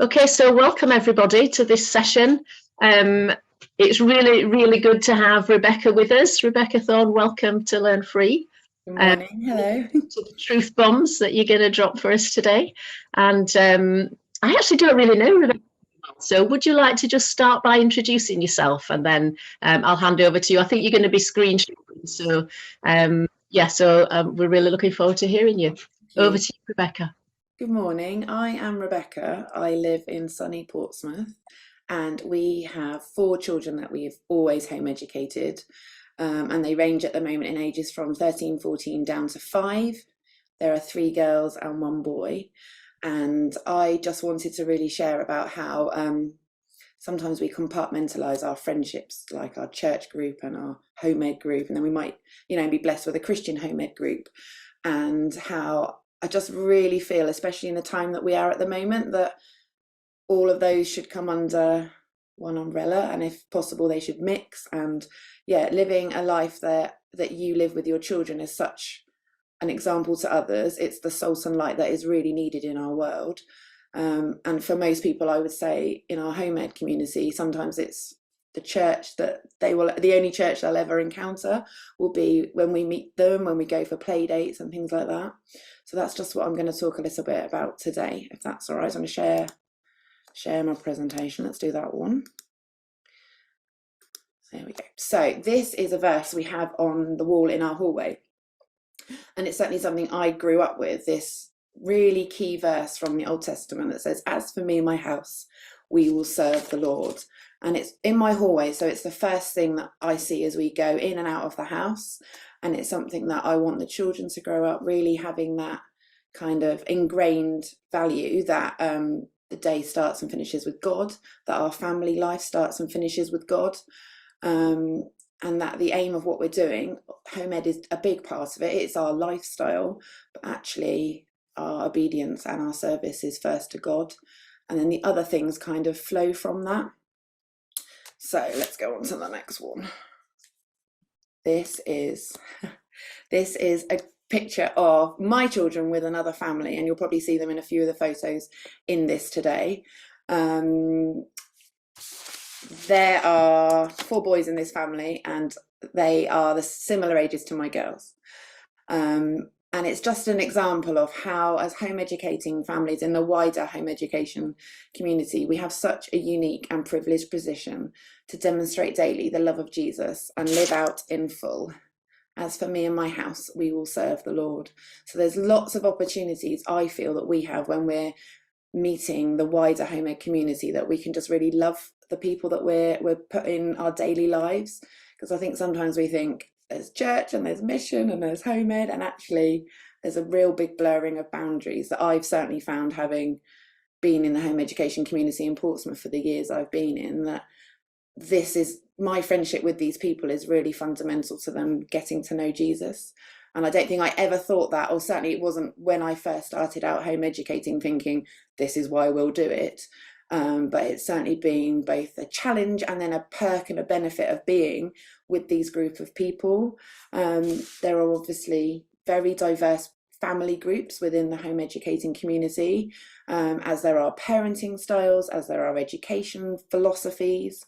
Okay, so welcome everybody to this session. It's really, really good to have Rebekah with us. Rebekah Thorne, welcome to Learn Free. Good morning, hello. To the truth bombs that you're going to drop for us today. And I actually don't really know Rebekah. So would you like to just start by introducing yourself, and then I'll hand over to you. I think you're going to be screen sharing. So we're really looking forward to hearing you. Over to you, Rebekah. Good morning, I am Rebekah. I live in sunny Portsmouth, and we have 4 children that we've always home educated, and they range at the moment in ages from 13, 14 down to 5. There are 3 girls and 1 boy, and I just wanted to really share about how sometimes we compartmentalise our friendships, like our church group and our home ed group, and then we might, be blessed with a Christian home ed group, and how I just really feel, especially in the time that we are at the moment, that all of those should come under one umbrella, and if possible they should mix. And living a life that you live with your children is such an example to others. It's the salt and light that is really needed in our world, and for most people, I would say, in our home ed community, sometimes it's the church that the only church they'll ever encounter will be when we meet them, when we go for play dates and things like that. So that's just what I'm going to talk a little bit about today, if that's all right. I'm going to share my presentation. Let's do that one. There we go. So this is a verse we have on the wall in our hallway, and it's certainly something I grew up with, this really key verse from the Old Testament that says, "As for me and my house, we will serve the Lord." And it's in my hallway, so it's the first thing that I see as we go in and out of the house. And it's something that I want the children to grow up really having that kind of ingrained value that the day starts and finishes with God, that our family life starts and finishes with God, and that the aim of what we're doing, home ed is a big part of it. It's our lifestyle, but actually our obedience and our service is first to God. And then the other things kind of flow from that. So let's go on to the next one. This is a picture of my children with another family, and you'll probably see them in a few of the photos in this today. There are 4 boys in this family, and they are the similar ages to my girls. And it's just an example of how, as home educating families in the wider home education community, we have such a unique and privileged position to demonstrate daily the love of Jesus and live out in full. As for me and my house, we will serve the Lord. So there's lots of opportunities I feel that we have when we're meeting the wider home ed community, that we can just really love the people that we're put in our daily lives. Because I think sometimes we think there's church and there's mission and there's home ed, and actually there's a real big blurring of boundaries that I've certainly found, having been in the home education community in Portsmouth for the years I've been in, that this is my friendship with these people is really fundamental to them getting to know Jesus. And I don't think I ever thought that, or certainly it wasn't when I first started out home educating thinking this is why we'll do it. But it's certainly been both a challenge and then a perk and a benefit of being with these group of people. There are obviously very diverse family groups within the home educating community, as there are parenting styles, as there are education philosophies.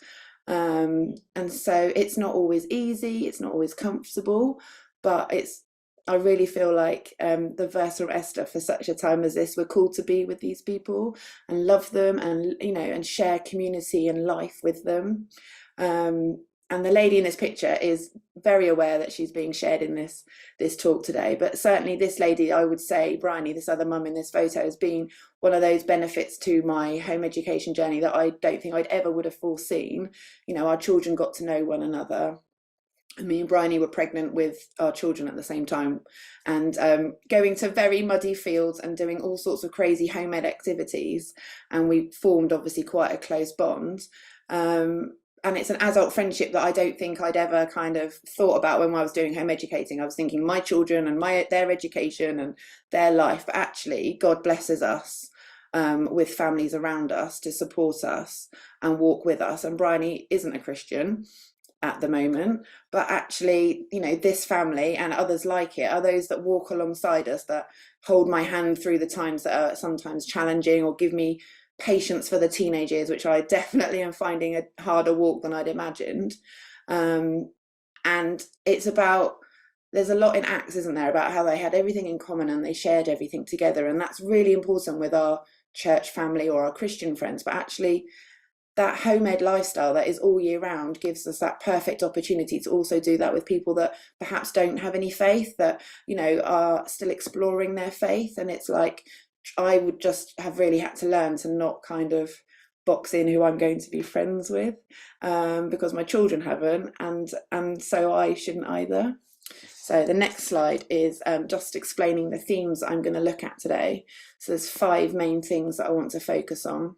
And so it's not always easy, it's not always comfortable, but I really feel like the verse from Esther, for such a time as this, we're called to be with these people and love them, and and share community and life with them. And the lady in this picture is very aware that she's being shared in this talk today. But certainly this lady, I would say, Bryony, this other mum in this photo, has been one of those benefits to my home education journey that I don't think I'd ever would have foreseen. Our children got to know one another. Me and Bryony were pregnant with our children at the same time, and going to very muddy fields and doing all sorts of crazy home ed activities, and we formed obviously quite a close bond. And it's an adult friendship that I don't think I'd ever kind of thought about when I was doing home educating. I was thinking my children and their education and their life, but actually God blesses us with families around us to support us and walk with us. And Bryony isn't a Christian at the moment, but actually, this family and others like it are those that walk alongside us, that hold my hand through the times that are sometimes challenging, or give me patience for the teenage years, which I definitely am finding a harder walk than I'd imagined. And it's about, there's a lot in Acts, isn't there, about how they had everything in common and they shared everything together. And that's really important with our church family or our Christian friends. But actually, that homemade lifestyle that is all year round gives us that perfect opportunity to also do that with people that perhaps don't have any faith, that, you know, are still exploring their faith. And it's like, I would just have really had to learn to not kind of box in who I'm going to be friends with, because my children haven't, and so I shouldn't either. So the next slide is just explaining the themes I'm going to look at today. So there's 5 main things that I want to focus on: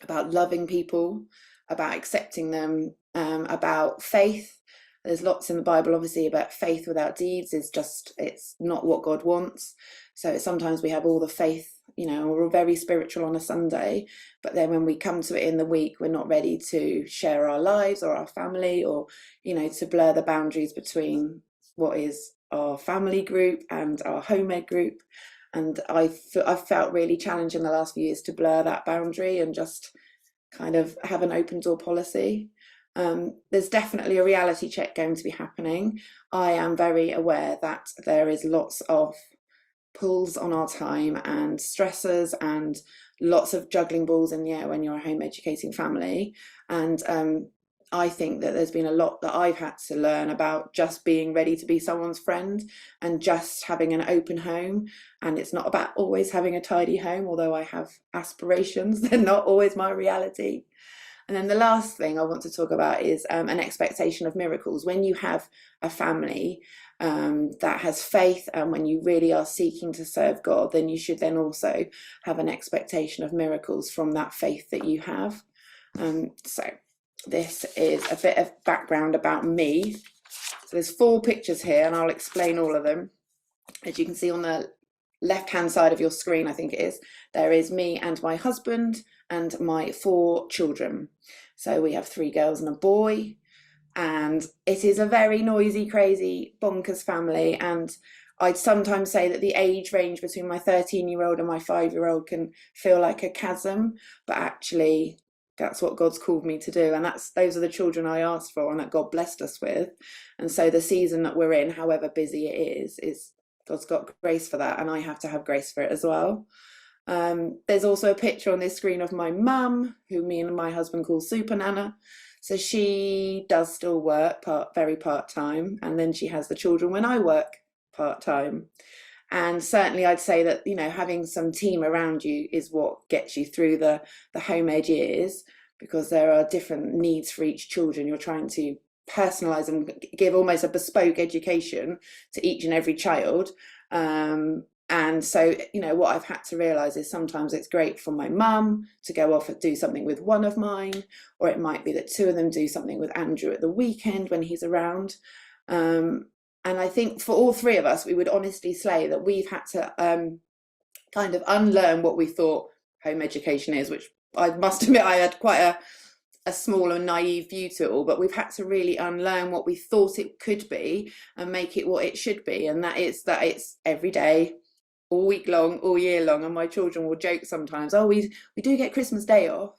about loving people, about accepting them, about faith. There's lots in the Bible, obviously, about faith without deeds is just, it's not what God wants. So sometimes we have all the faith, you know, we're very spiritual on a Sunday, but then when we come to it in the week, we're not ready to share our lives or our family, or, you know, to blur the boundaries between what is our family group and our homemade group. And I've felt really challenged in the last few years to blur that boundary and just kind of have an open door policy. There's definitely a reality check going to be happening. I am very aware that there is lots of pulls on our time and stressors and lots of juggling balls in the air when you're a home educating family. And I think that there's been a lot that I've had to learn about just being ready to be someone's friend and just having an open home. And it's not about always having a tidy home, although I have aspirations. They're not always my reality. And then the last thing I want to talk about is an expectation of miracles. When you have a family that has faith, and when you really are seeking to serve God, then you should then also have an expectation of miracles from that faith that you have. So this is a bit of background about me. So there's 4 pictures here, and I'll explain all of them. As you can see on the left-hand side of your screen, I think it is, there is me and my husband and my 4 children. So we have 3 girls and a boy, and it is a very noisy, crazy, bonkers family. And I'd sometimes say that the age range between my 13-year-old and my 5-year-old can feel like a chasm, but actually that's what God's called me to do. And those are the children I asked for and that God blessed us with. And so the season that we're in, however busy it is God's got grace for that, and I have to have grace for it as well. There's also a picture on this screen of my mum, who me and my husband call Super Nana. So she does still work very part-time, and then she has the children when I work part-time. And certainly I'd say that, you know, having some team around you is what gets you through the homemade years, because there are different needs for each children. You're trying to personalize and give almost a bespoke education to each and every child. And so, you know, what I've had to realize is sometimes it's great for my mum to go off and do something with one of mine, or it might be that 2 of them do something with Andrew at the weekend when he's around. And I think for all 3 of us, we would honestly say that we've had to kind of unlearn what we thought home education is, which I must admit I had quite a small and naive view to it all, but we've had to really unlearn what we thought it could be and make it what it should be. And that it's every day, all week long, all year long. And my children will joke sometimes, oh, we do get Christmas Day off.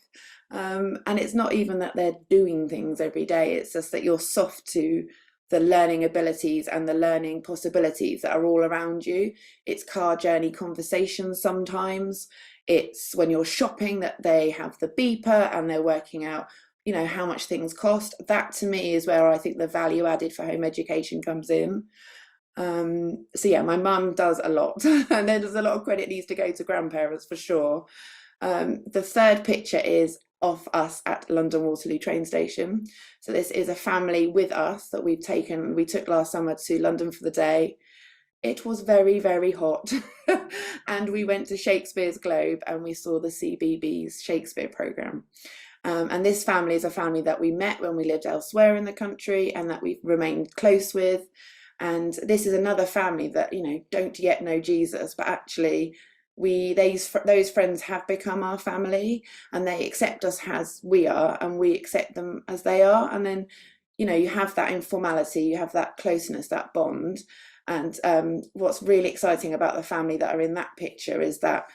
And it's not even that they're doing things every day, it's just that you're soft to the learning abilities and the learning possibilities that are all around you. It's car journey conversations sometimes. It's when you're shopping that they have the beeper and they're working out, you know, how much things cost. That to me is where I think the value added for home education comes in. So yeah, my mum does a lot and there's a lot of credit needs to go to grandparents for sure. The third picture is of us at London Waterloo train station. So this is a family with us that we took last summer to London for the day. It was very, very hot. And we went to Shakespeare's Globe and we saw the CBBS Shakespeare programme. And this family is a family that we met when we lived elsewhere in the country and that we've remained close with. And this is another family that, you know, don't yet know Jesus, but actually those friends have become our family, and they accept us as we are and we accept them as they are. And then, you know, you have that informality, you have that closeness, that bond. And what's really exciting about the family that are in that picture is that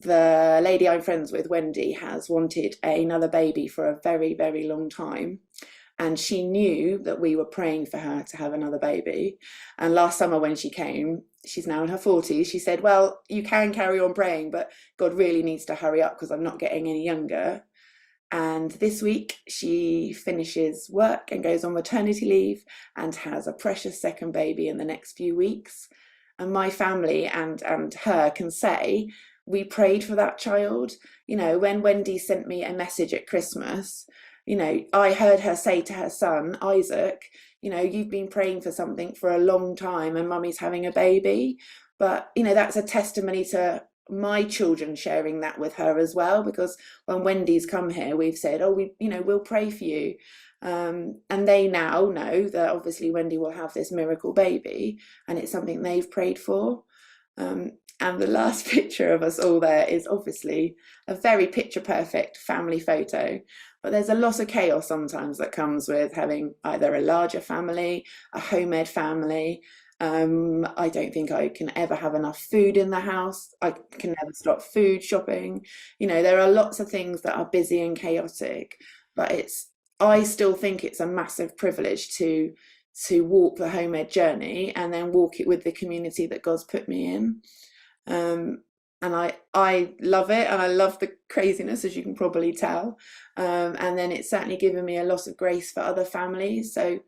the lady I'm friends with, Wendy, has wanted another baby for a very, very long time. And she knew that we were praying for her to have another baby. And last summer when she came, she's now in her 40s, she said, well, you can carry on praying, but God really needs to hurry up because I'm not getting any younger. And this week she finishes work and goes on maternity leave and has a precious second baby in the next few weeks. And my family and her can say, we prayed for that child. You know, when Wendy sent me a message at Christmas, you know, I heard her say to her son, Isaac, you know, you've been praying for something for a long time and mummy's having a baby. But, you know, that's a testimony to my children sharing that with her as well, because when Wendy's come here, we've said, oh, we'll pray for you. And they now know that obviously Wendy will have this miracle baby and it's something they've prayed for. And the last picture of us all there is obviously a very picture perfect family photo. But there's a lot of chaos sometimes that comes with having either a larger family, a homemade family. I don't think I can ever have enough food in the house. I can never stop food shopping. You know, there are lots of things that are busy and chaotic, but I still think it's a massive privilege to walk the homemade journey and then walk it with the community that God's put me in. And I love it, and I love the craziness, as you can probably tell. And then it's certainly given me a lot of grace for other families. So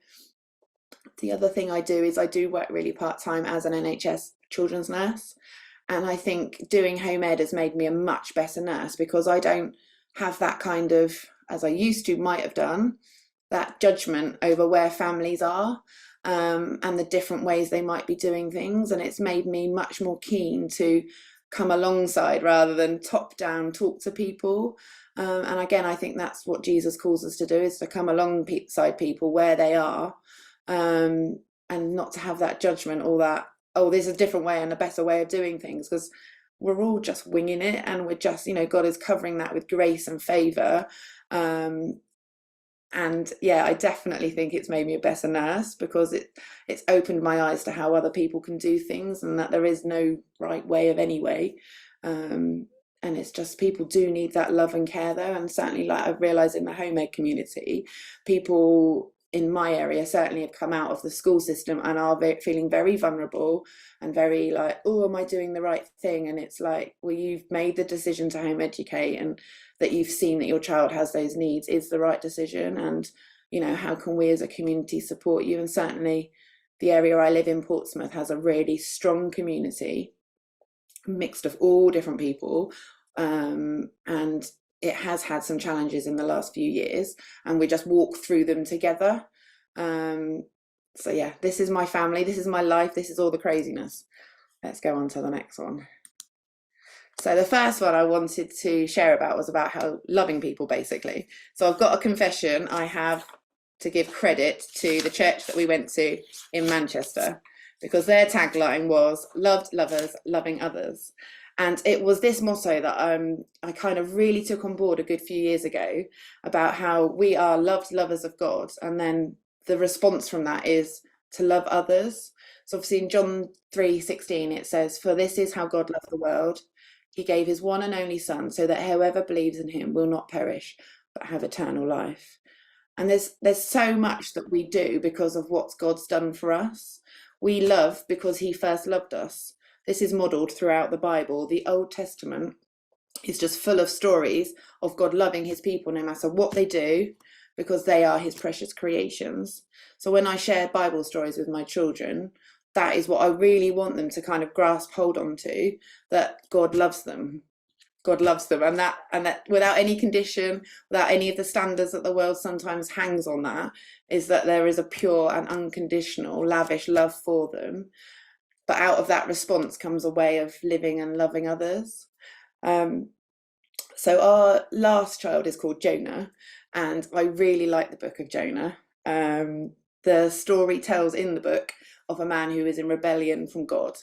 the other thing I do is I do work really part-time as an NHS children's nurse. And I think doing home ed has made me a much better nurse because I don't have that kind of, as I used to, might have done, that judgment over where families are. And the different ways they might be doing things. And it's made me much more keen to come alongside rather than top down talk to people. And again, I think that's what Jesus calls us to do, is to come alongside people where they are, and not to have that judgment or that, oh, there's a different way and a better way of doing things, because we're all just winging it, and we're just, God is covering that with grace and favour. And yeah, I definitely think it's made me a better nurse because it's opened my eyes to how other people can do things, and that there is no right way of any way. And it's just, people do need that love and care there. And certainly, like I've realised in the home ed community, people in my area certainly have come out of the school system and are feeling very vulnerable and very like, oh, am I doing the right thing? And it's like, well, you've made the decision to home educate, and that you've seen that your child has those needs is the right decision. And, how can we as a community support you? And certainly the area I live in, Portsmouth, has a really strong community, mixed of all different people. And it has had some challenges in the last few years, and we just walk through them together. So yeah, this is my family, this is my life, this is all the craziness. Let's go on to the next one. So the first one I wanted to share about was about how loving people, basically. So I've got a confession. I have to give credit to the church that we went to in Manchester, because their tagline was loved lovers, loving others. And it was this motto that I kind of really took on board a good few years ago, about how we are loved lovers of God. And then the response from that is to love others. So obviously in John 3:16, it says, "For this is how God loved the world. He gave his one and only Son, so that whoever believes in him will not perish, but have eternal life." And there's so much that we do because of what God's done for us. We love because he first loved us. This is modelled throughout the Bible. The Old Testament is just full of stories of God loving his people no matter what they do, because they are his precious creations. So when I share Bible stories with my children, that is what I really want them to kind of grasp hold on to, that God loves them. God loves them, and that without any condition, without any of the standards that the world sometimes hangs on, that is that there is a pure and unconditional, lavish love for them. But out of that response comes a way of living and loving others. So our last child is called Jonah, and I really like the book of Jonah. The story tells in the book of a man who is in rebellion from God,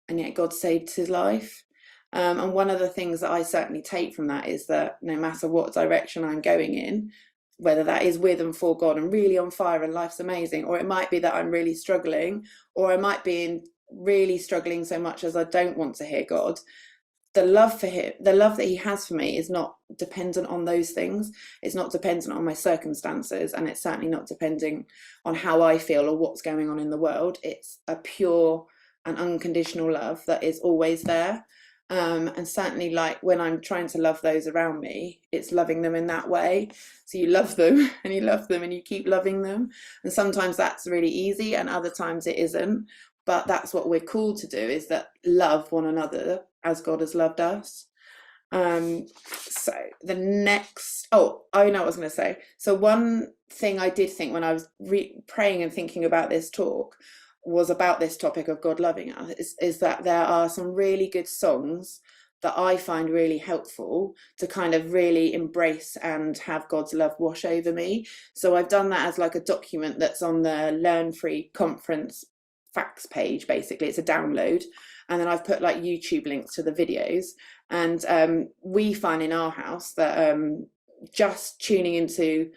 and yet God saved his life. And one of the things that I certainly take from that is that no matter what direction I'm going in, whether that is with and for God and really on fire and life's amazing, or it might be that I'm really struggling, or I might be really struggling so much as I don't want to hear God, the love for him, the love that he has for me is not dependent on those things. It's not dependent on my circumstances, and it's certainly not depending on how I feel or what's going on in the world. It's a pure and unconditional love that is always there. And certainly, like when I'm trying to love those around me, it's loving them in that way. So you love them and you love them and you keep loving them. And sometimes that's really easy, and other times it isn't. But that's what we're called to do, is that love one another as God has loved us. So the next, oh, I know what I was going to say. So one thing I did think when I was praying and thinking about this talk was about this topic of God loving us, is that there are some really good songs that I find really helpful to kind of really embrace and have God's love wash over me. So I've done that as like a document that's on the Learn Free conference facts page. Basically, it's a download, and then I've put like YouTube links to the videos. And we find in our house that just tuning into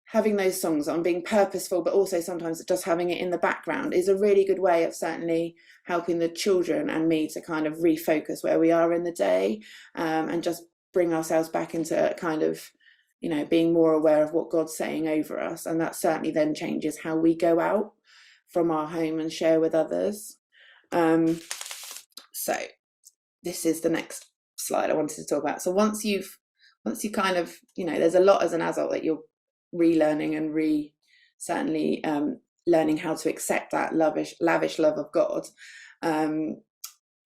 having those songs on, being purposeful, but also sometimes just having it in the background, is a really good way of certainly helping the children and me to kind of refocus where we are in the day, and just bring ourselves back into kind of, you know, being more aware of what God's saying over us. And that certainly then changes how we go out from our home and share with others. So this is the next slide I wanted to talk about. So once you kind of, you know, there's a lot as an adult that you're relearning and certainly learning how to accept that lavish love of God.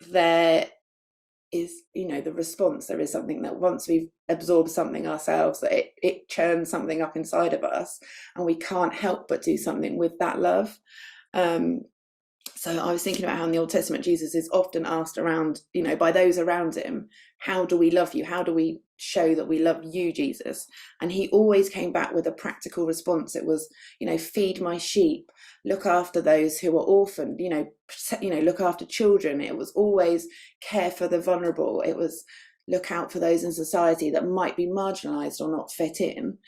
There is, you know, the response. There is something that once we've absorbed something ourselves, that it churns something up inside of us, and we can't help but do something with that love. So I was thinking about how in the Old Testament, Jesus is often asked around, you know, by those around him, how do we love you? How do we show that we love you, Jesus? And he always came back with a practical response. It was, you know, feed my sheep, look after those who are orphaned, you know, look after children. It was always care for the vulnerable. It was look out for those in society that might be marginalized or not fit in.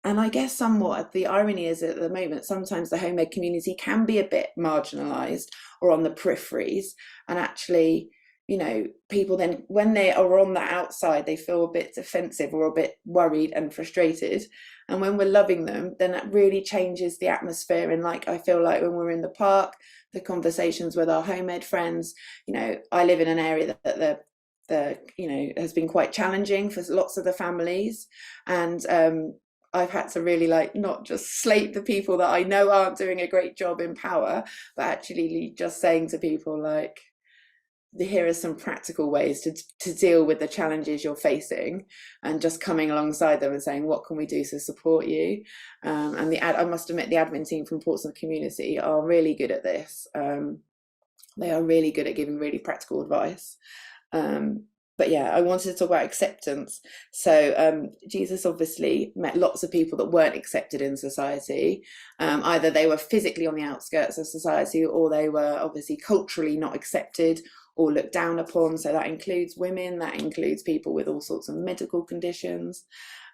And I guess somewhat the irony is at the moment, sometimes the home ed community can be a bit marginalised or on the peripheries. And actually, you know, people then, when they are on the outside, they feel a bit defensive or a bit worried and frustrated. And when we're loving them, then that really changes the atmosphere. And like, I feel like when we're in the park, the conversations with our home ed friends, you know, I live in an area that the you know, has been quite challenging for lots of the families. And I've had to really like not just slate the people that I know aren't doing a great job in power, but actually just saying to people like, here are some practical ways to deal with the challenges you're facing, and just coming alongside them and saying, what can we do to support you? And I must admit, the admin team from Portsmouth Community are really good at this. They are really good at giving really practical advice. But yeah, I wanted to talk about acceptance. So Jesus obviously met lots of people that weren't accepted in society. Either they were physically on the outskirts of society, or they were obviously culturally not accepted or looked down upon. So that includes women, that includes people with all sorts of medical conditions.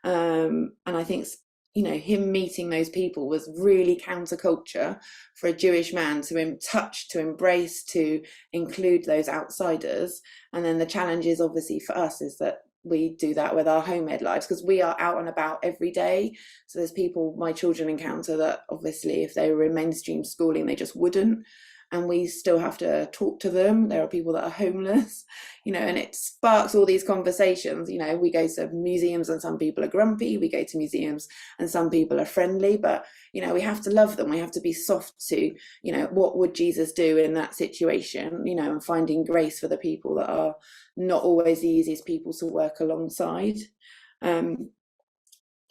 And I think, you know, him meeting those people was really counterculture for a Jewish man to touch, to embrace, to include those outsiders. And then the challenge is obviously for us is that we do that with our home ed lives, because we are out and about every day. So there's people my children encounter that obviously if they were in mainstream schooling, they just wouldn't. And we still have to talk to them. There are people that are homeless, you know, and it sparks all these conversations. You know, we go to museums and some people are grumpy. We go to museums and some people are friendly, but, you know, we have to love them. We have to be soft to, you know, what would Jesus do in that situation, you know, and finding grace for the people that are not always the easiest people to work alongside.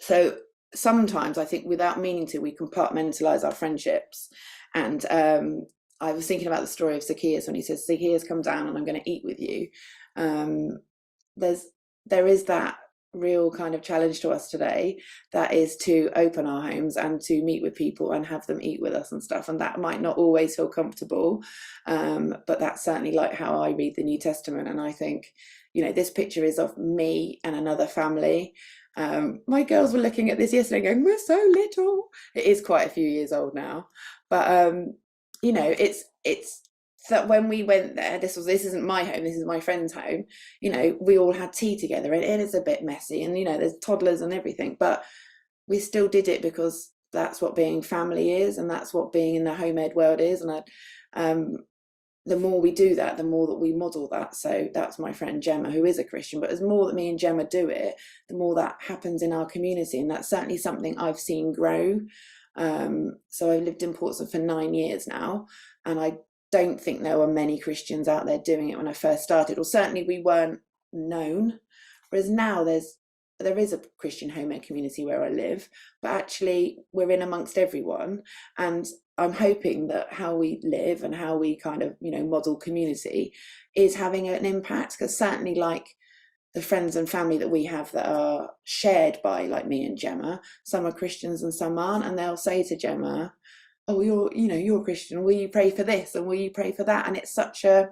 So sometimes I think without meaning to, we compartmentalize our friendships. And I was thinking about the story of Zacchaeus when he says, Zacchaeus, come down and I'm going to eat with you. There is that real kind of challenge to us today, that is to open our homes and to meet with people and have them eat with us and stuff. And that might not always feel comfortable, but that's certainly like how I read the New Testament. And I think, you know, this picture is of me and another family. My girls were looking at this yesterday going, we're so little. It is quite a few years old now, but you know, it's that when we went there, this isn't my home, this is my friend's home, you know, we all had tea together, and it is a bit messy, and you know, there's toddlers and everything, but we still did it because that's what being family is, and that's what being in the home ed world is. And the more we do that, the more that we model that. So that's my friend Gemma, who is a Christian, but as more that me and Gemma do it, the more that happens in our community. And that's certainly something I've seen grow. So I've lived in Portsmouth for 9 years now, and I don't think there were many Christians out there doing it when I first started, or certainly we weren't known. Whereas now there is a Christian home ed community where I live, but actually we're in amongst everyone. And I'm hoping that how we live and how we kind of, you know, model community is having an impact, because certainly like the friends and family that we have that are shared by like me and Gemma, some are Christians and some aren't, and they'll say to Gemma, oh, you're Christian, will you pray for this and will you pray for that? And it's such a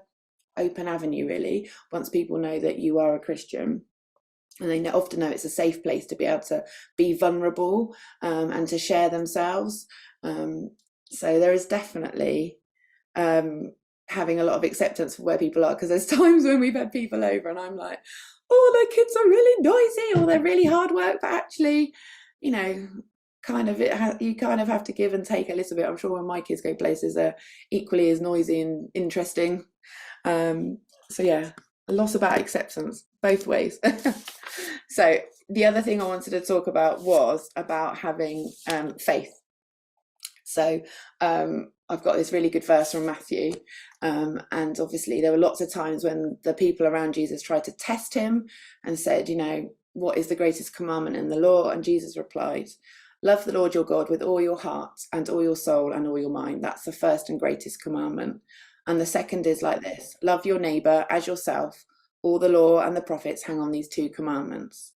open avenue, really, once people know that you are a Christian. And they often know it's a safe place to be able to be vulnerable and to share themselves. So there is definitely having a lot of acceptance for where people are, because there's times when we've had people over and I'm like, oh, their kids are really noisy or they're really hard work, but actually, you know, you kind of have to give and take a little bit. I'm sure when my kids go places, they're equally as noisy and interesting. So yeah, a lot about acceptance both ways. So the other thing I wanted to talk about was about having faith. So I've got this really good verse from Matthew, and obviously there were lots of times when the people around Jesus tried to test him and said, you know, what is the greatest commandment in the law? And Jesus replied, love the Lord your God with all your heart and all your soul and all your mind. That's the first and greatest commandment. And the second is like this: love your neighbour as yourself. All the law and the prophets hang on these two commandments.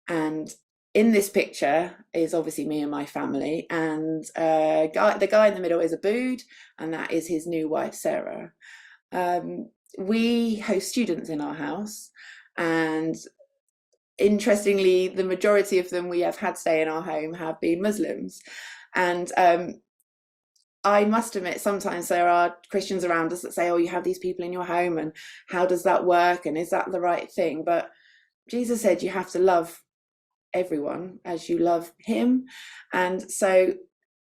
And in this picture is obviously me and my family, and the guy in the middle is Abood, and that is his new wife, Sarah. We host students in our house, and interestingly, the majority of them we have had stay in our home have been Muslims. And I must admit, sometimes there are Christians around us that say, oh, you have these people in your home, and how does that work? And is that the right thing? But Jesus said you have to love everyone as you love him. And so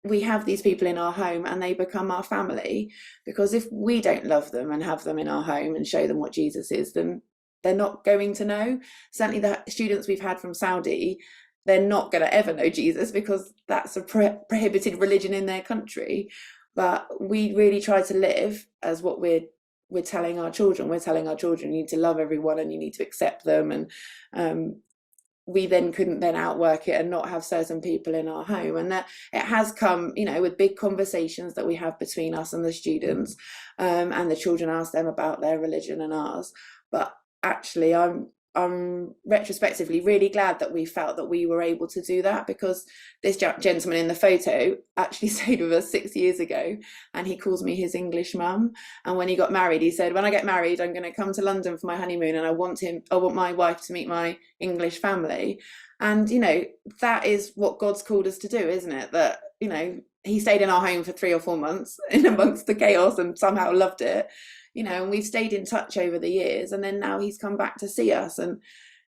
we have these people in our home and they become our family, because if we don't love them and have them in our home and show them what Jesus is, then they're not going to know. Certainly the students we've had from Saudi, they're not going to ever know Jesus, because that's a prohibited religion in their country. But we really try to live as what we're telling our children. We're telling our children, you need to love everyone and you need to accept them. And we then couldn't then outwork it and not have certain people in our home. And that it has come, you know, with big conversations that we have between us and the students, and the children ask them about their religion and ours. But actually I'm retrospectively really glad that we felt that we were able to do that, because this gentleman in the photo actually stayed with us 6 years ago, and he calls me his English mum. And when he got married, he said, when I get married, I'm going to come to London for my honeymoon, and I want my wife to meet my English family. And, you know, that is what God's called us to do, isn't it? That, you know, he stayed in our home for 3 or 4 months in amongst the chaos and somehow loved it. You know, and we've stayed in touch over the years, and then now he's come back to see us. And,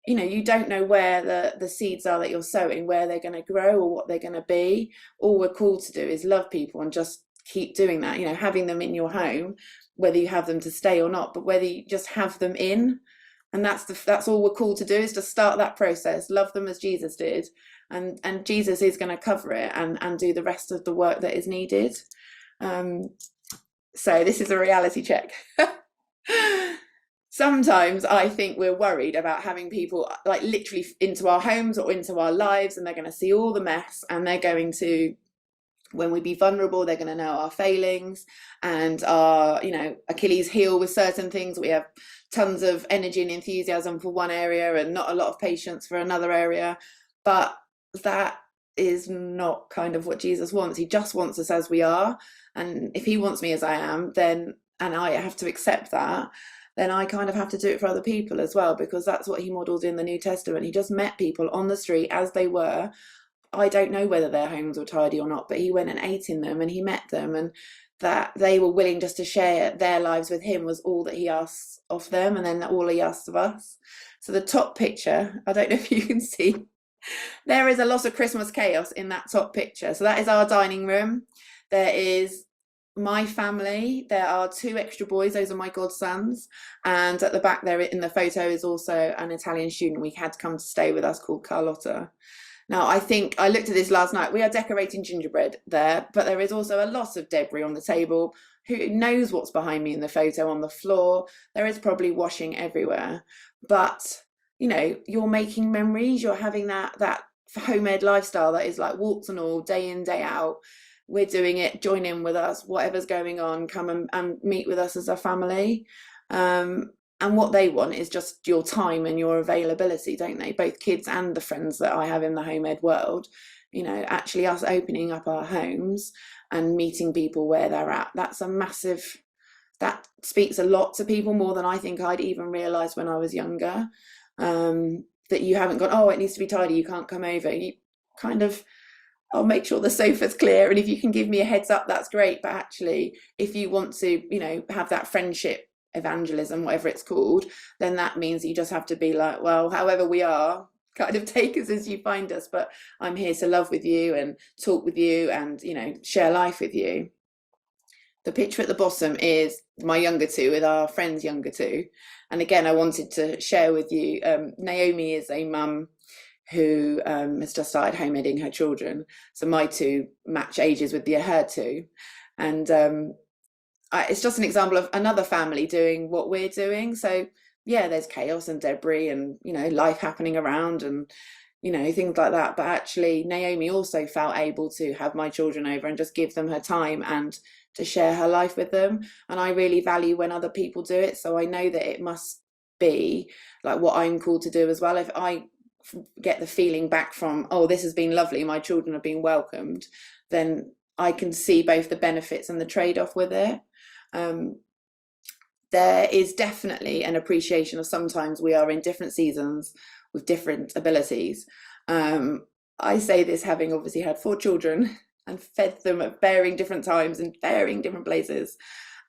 you know, you don't know where the seeds are that you're sowing, where they're going to grow or what they're going to be. All we're called to do is love people and just keep doing that, you know, having them in your home, whether you have them to stay or not, but whether you just have them in. And that's all we're called to do, is to start that process, love them as Jesus did. And Jesus is going to cover it and do the rest of the work that is needed. So this is a reality check. Sometimes I think we're worried about having people like literally into our homes or into our lives, and they're going to see all the mess, and they're going to, when we be vulnerable, they're going to know our failings and our, you know, Achilles heel with certain things. We have tons of energy and enthusiasm for one area and not a lot of patience for another area. But that is not kind of what Jesus wants. He just wants us as we are. And if he wants me as I am, then, and I have to accept that, then I kind of have to do it for other people as well, because that's what he modeled in the New Testament. He just met people on the street as they were, I don't know whether their homes were tidy or not, but he went and ate in them and he met them, and that they were willing just to share their lives with him was all that he asked of them, and then all he asked of us. So the top picture, I don't know if you can see, there is a lot of Christmas chaos in that top picture. So that is our dining room. There is my family. There are 2 extra boys. Those are my godsons. And at the back there in the photo is also an Italian student we had come to stay with us called Carlotta. Now, I think I looked at this last night. We are decorating gingerbread there, but there is also a lot of debris on the table. Who knows what's behind me in the photo on the floor? There is probably washing everywhere. But, you know, you're making memories. You're having that homemade lifestyle that is like warts and all, day in, day out. We're doing it. Join in with us. Whatever's going on, come and meet with us as a family. And what they want is just your time and your availability, don't they? Both kids and the friends that I have in the home ed world, you know, actually us opening up our homes and meeting people where they're at. That's a massive, that speaks a lot to people, more than I think I'd even realised when I was younger. That you haven't gone, oh, it needs to be tidy, you can't come over. You kind of, I'll make sure the sofa's clear, and if you can give me a heads up, that's great. But actually, if you want to, you know, have that friendship evangelism, whatever it's called, then that means you just have to be like, well, however we are, kind of take us as you find us, but I'm here to love with you and talk with you and, you know, share life with you. The picture at the bottom is my younger 2 with our friend's younger 2. And again, I wanted to share with you, Naomi is a mum who has just started home editing her children. So my 2 match ages with her 2. And it's just an example of another family doing what we're doing. So yeah, there's chaos and debris and, you know, life happening around and, you know, things like that. But actually, Naomi also felt able to have my children over and just give them her time and to share her life with them. And I really value when other people do it. So I know that it must be like what I'm called to do as well. If I get the feeling back from, oh, this has been lovely, my children have been welcomed, then I can see both the benefits and the trade-off with it. There is definitely an appreciation of sometimes we are in different seasons with different abilities. I say this having obviously had 4 children and fed them at varying different times in varying different places.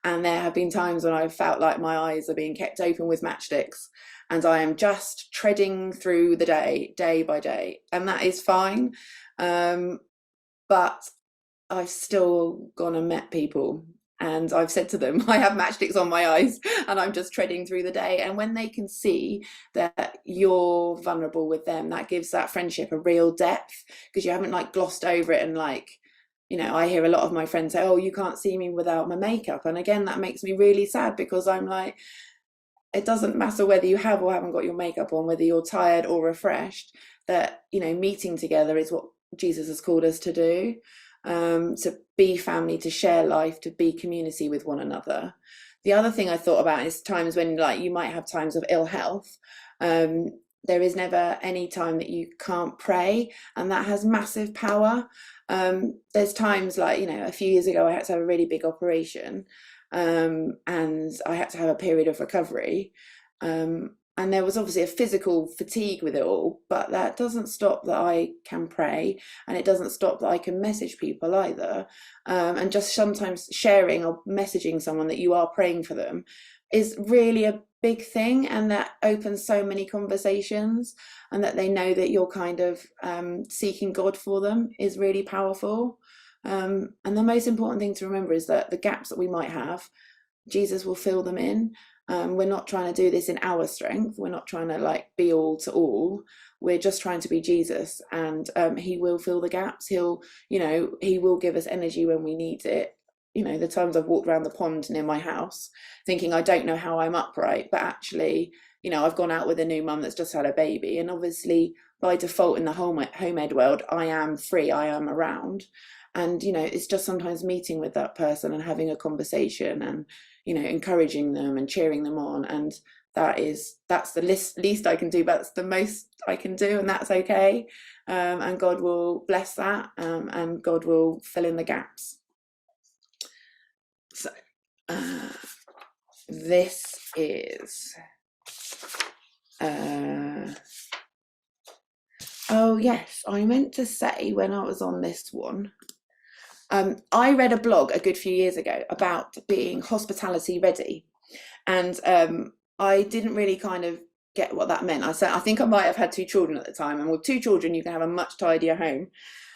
And there have been times when I've felt like my eyes are being kept open with matchsticks and I am just treading through the day by day. And that is fine. But I've still gone and met people and I've said to them, I have matchsticks on my eyes and I'm just treading through the day. And when they can see that you're vulnerable with them, that gives that friendship a real depth, because you haven't like glossed over it. And like, you know, I hear a lot of my friends say, oh, you can't see me without my makeup. And again, that makes me really sad, because I'm like, it doesn't matter whether you have or haven't got your makeup on, whether you're tired or refreshed, that, you know, meeting together is what Jesus has called us to do. To be family, to share life, to be community with one another. The other thing I thought about is times when, like, you might have times of ill health. There is never any time that you can't pray, and that has massive power. There's times, like, you know, a few years ago I had to have a really big operation, and I had to have a period of recovery. And there was obviously a physical fatigue with it all, but that doesn't stop that I can pray, and it doesn't stop that I can message people either. And just sometimes sharing or messaging someone that you are praying for them is really a big thing, and that opens so many conversations, and that they know that you're kind of seeking God for them is really powerful. And the most important thing to remember is that the gaps that we might have, Jesus will fill them in. We're not trying to do this in our strength. We're not trying to like be all to all. We're just trying to be Jesus, and he will fill the gaps. He'll, you know, he will give us energy when we need it. You know, the times I've walked around the pond near my house thinking I don't know how I'm upright, but actually, you know, I've gone out with a new mum that's just had a baby, and obviously by default in the home ed world, I am free, I am around. And, you know, it's just sometimes meeting with that person and having a conversation and, you know, encouraging them and cheering them on. And that's the least I can do, but that's the most I can do, and that's okay. And God will bless that, and God will fill in the gaps. So this is Oh yes, I meant to say when I was on this one, I read a blog a good few years ago about being hospitality ready, and I didn't really kind of get what that meant. I said I think I might have had two children at the time, and with two children, you can have a much tidier home,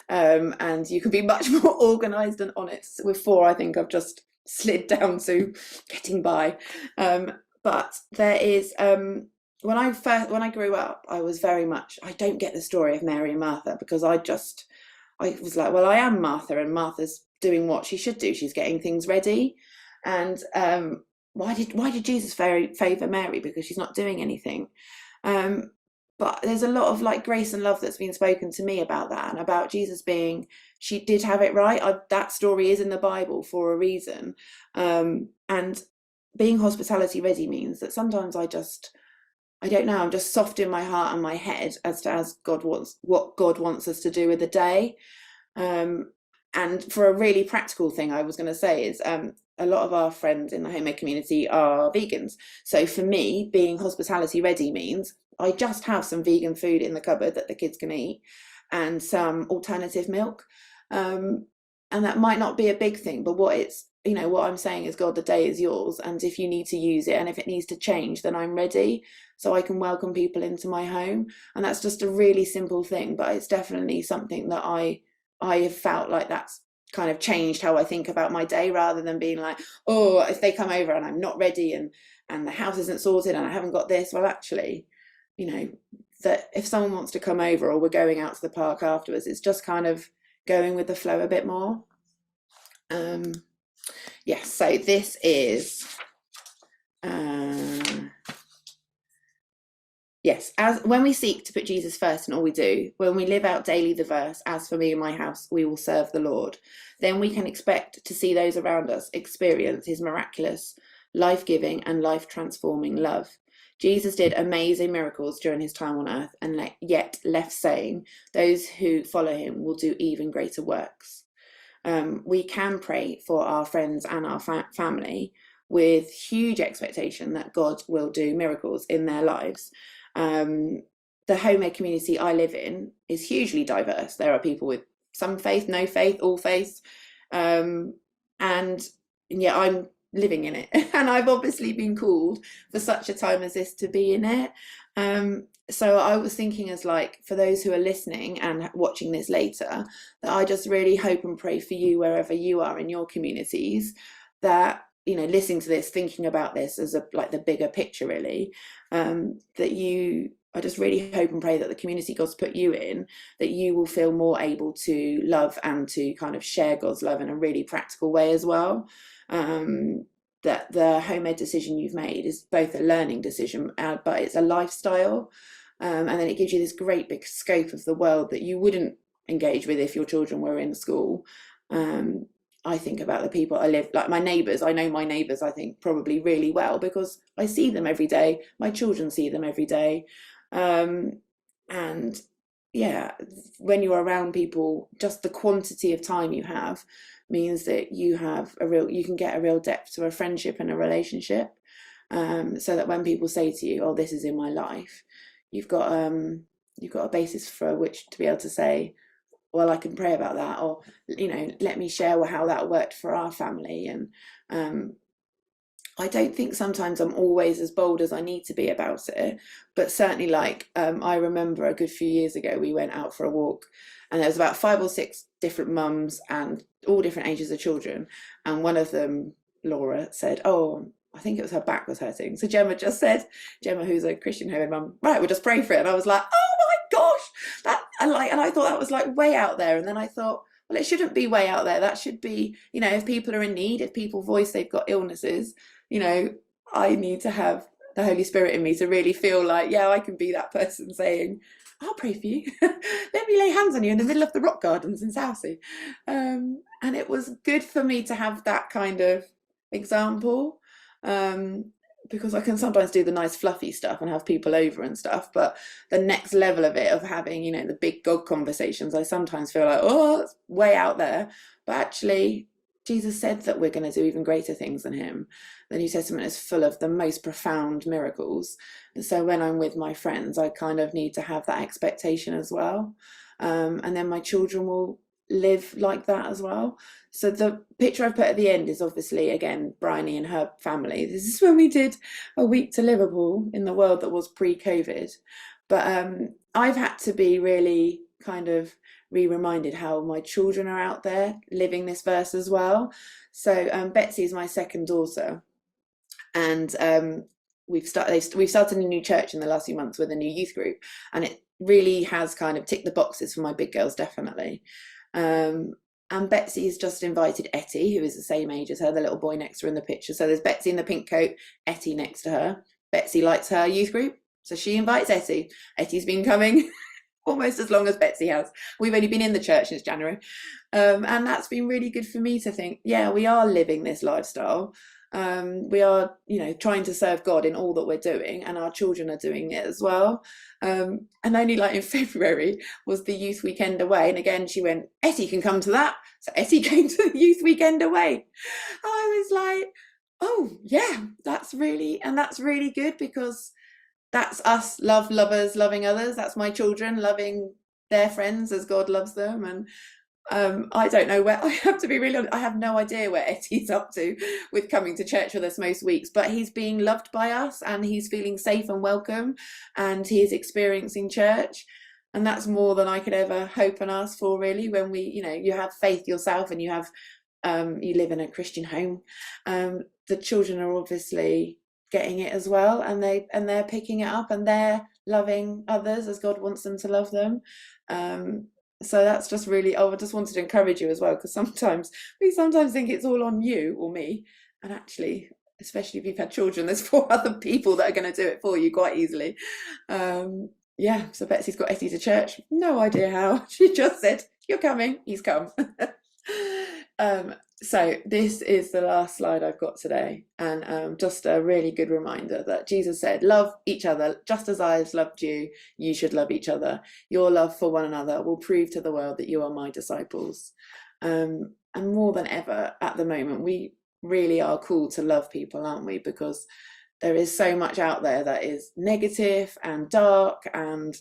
and you can be much more organised and honest. With four, I think I've just slid down to getting by. But there is when I grew up, I was very much, I don't get the story of Mary and Martha, because I was like, well, I am Martha, and Martha's doing what she should do. She's getting things ready, and why did Jesus favor Mary? Because she's not doing anything. But there's a lot of like grace and love that's been spoken to me about that, and about Jesus being, she did have it right. That story is in the Bible for a reason. And being hospitality ready means that sometimes I don't know, I'm just soft in my heart and my head as to what God wants us to do with the day. And for a really practical thing, I was going to say is a lot of our friends in the homemade community are vegans. So for me, being hospitality ready means I just have some vegan food in the cupboard that the kids can eat, and some alternative milk. And that might not be a big thing, but what I'm saying is, God, the day is yours, and if you need to use it and if it needs to change, then I'm ready, so I can welcome people into my home. And that's just a really simple thing, but it's definitely something that I have felt like that's kind of changed how I think about my day, rather than being like, oh, if they come over and I'm not ready and the house isn't sorted and I haven't got this. Well, actually, that if someone wants to come over, or we're going out to the park afterwards, it's just kind of going with the flow a bit more. Yes, so this is yes, as when we seek to put Jesus first in all we do, when we live out daily the verse, as for me and my house, we will serve the Lord, then we can expect to see those around us experience his miraculous, life-giving and life-transforming love. Jesus did amazing miracles during his time on earth, and yet left saying, those who follow him will do even greater works. We can pray for our friends and our family with huge expectation that God will do miracles in their lives. The homemade community I live in is hugely diverse. There are people with some faith, no faith, all faiths, and yeah, I'm living in it, and I've obviously been called for such a time as this to be in it. So I was thinking, as like, for those who are listening and watching this later, that I just really hope and pray for you wherever you are in your communities, that listening to this, thinking about this as like the bigger picture, really, I just really hope and pray that the community God's put you in, that you will feel more able to love and to kind of share God's love in a really practical way as well. That the homemade decision you've made is both a learning decision, but it's a lifestyle. And then it gives you this great big scope of the world that you wouldn't engage with if your children were in school. I think about the people I live, like my neighbours. I know my neighbours, I think, probably really well, because I see them every day. My children see them every day. And yeah, when you're around people, just the quantity of time you have means that you can get a real depth to a friendship and a relationship. So that when people say to you, oh, this is in my life, you've got a basis for which to be able to say, well, I can pray about that, or let me share how that worked for our family. And I don't think sometimes I'm always as bold as I need to be about it, but certainly, like, I remember a good few years ago, we went out for a walk, and there was about 5 or 6 different mums and all different ages of children, and one of them, Laura, said, oh, I think it was her back was hurting. So Gemma, who's a Christian homemade mum, right, we'll just pray for it. And I was like, oh my gosh, and I thought that was like way out there. And then I thought, well, it shouldn't be way out there. That should be, if people are in need, if people voice they've got illnesses, I need to have the Holy Spirit in me to really feel like, yeah, I can be that person saying, I'll pray for you. Let me lay hands on you in the middle of the rock gardens in Southsea. And it was good for me to have that kind of example, because I can sometimes do the nice fluffy stuff and have people over and stuff, but the next level of it, of having, the big God conversations, I sometimes feel like, oh, that's way out there. But actually, Jesus said that we're going to do even greater things than him. The New Testament is full of the most profound miracles. And so when I'm with my friends, I kind of need to have that expectation as well. And then my children will live like that as well. So the picture I've put at the end is obviously, again, Bryony and her family. This is when we did a week to Liverpool in the world that was pre-COVID. But I've had to be really kind of re-reminded how my children are out there living this verse as well. So Betsy is my second daughter, and we've started a new church in the last few months with a new youth group, and it really has kind of ticked the boxes for my big girls, definitely. And Betsy's just invited Etty, who is the same age as her, the little boy next to her in the picture. So there's Betsy in the pink coat, Etty next to her. Betsy likes her youth group, so she invites Etty. Etty's been coming almost as long as Betsy has. We've only been in the church since January. And that's been really good for me to think, yeah, we are living this lifestyle. We are, trying to serve God in all that we're doing, and our children are doing it as well. And only like in February was the youth weekend away. And again, she went, Etty can come to that. So Etty came to the youth weekend away. I was like, oh yeah, that's really good, because that's us lovers loving others. That's my children loving their friends as God loves them. And I don't know where, I have to be really honest, I have no idea where Etty's up to with coming to church with us most weeks, but he's being loved by us, and he's feeling safe and welcome, and he is experiencing church. And that's more than I could ever hope and ask for, really, when we, you have faith yourself, and you have, you live in a Christian home. The children are obviously getting it as well, and they're picking it up, and they're loving others as God wants them to love them. So that's just really, I just wanted to encourage you as well, because we sometimes think it's all on you or me, and actually, especially if you've had children, there's 4 other people that are going to do it for you quite easily. Yeah, so Betsy's got Etty to church. No idea how. She just said, you're coming. He's come. So this is the last slide I've got today, and just a really good reminder that Jesus said, love each other just as I have loved you, you should love each other. Your love for one another will prove to the world that you are my disciples. And more than ever at the moment, we really are called to love people, aren't we? Because there is so much out there that is negative and dark and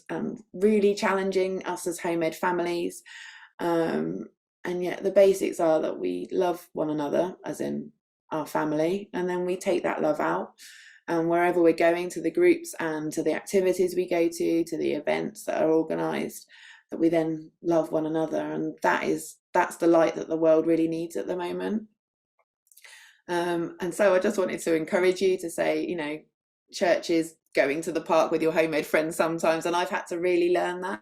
really challenging us as home ed families. And yet the basics are that we love one another, as in our family, and then we take that love out, and wherever we're going, to the groups and to the activities we go to the events that are organised, that we then love one another. And that's the light that the world really needs at the moment. And so I just wanted to encourage you to say, church is going to the park with your homemade friends sometimes, and I've had to really learn that.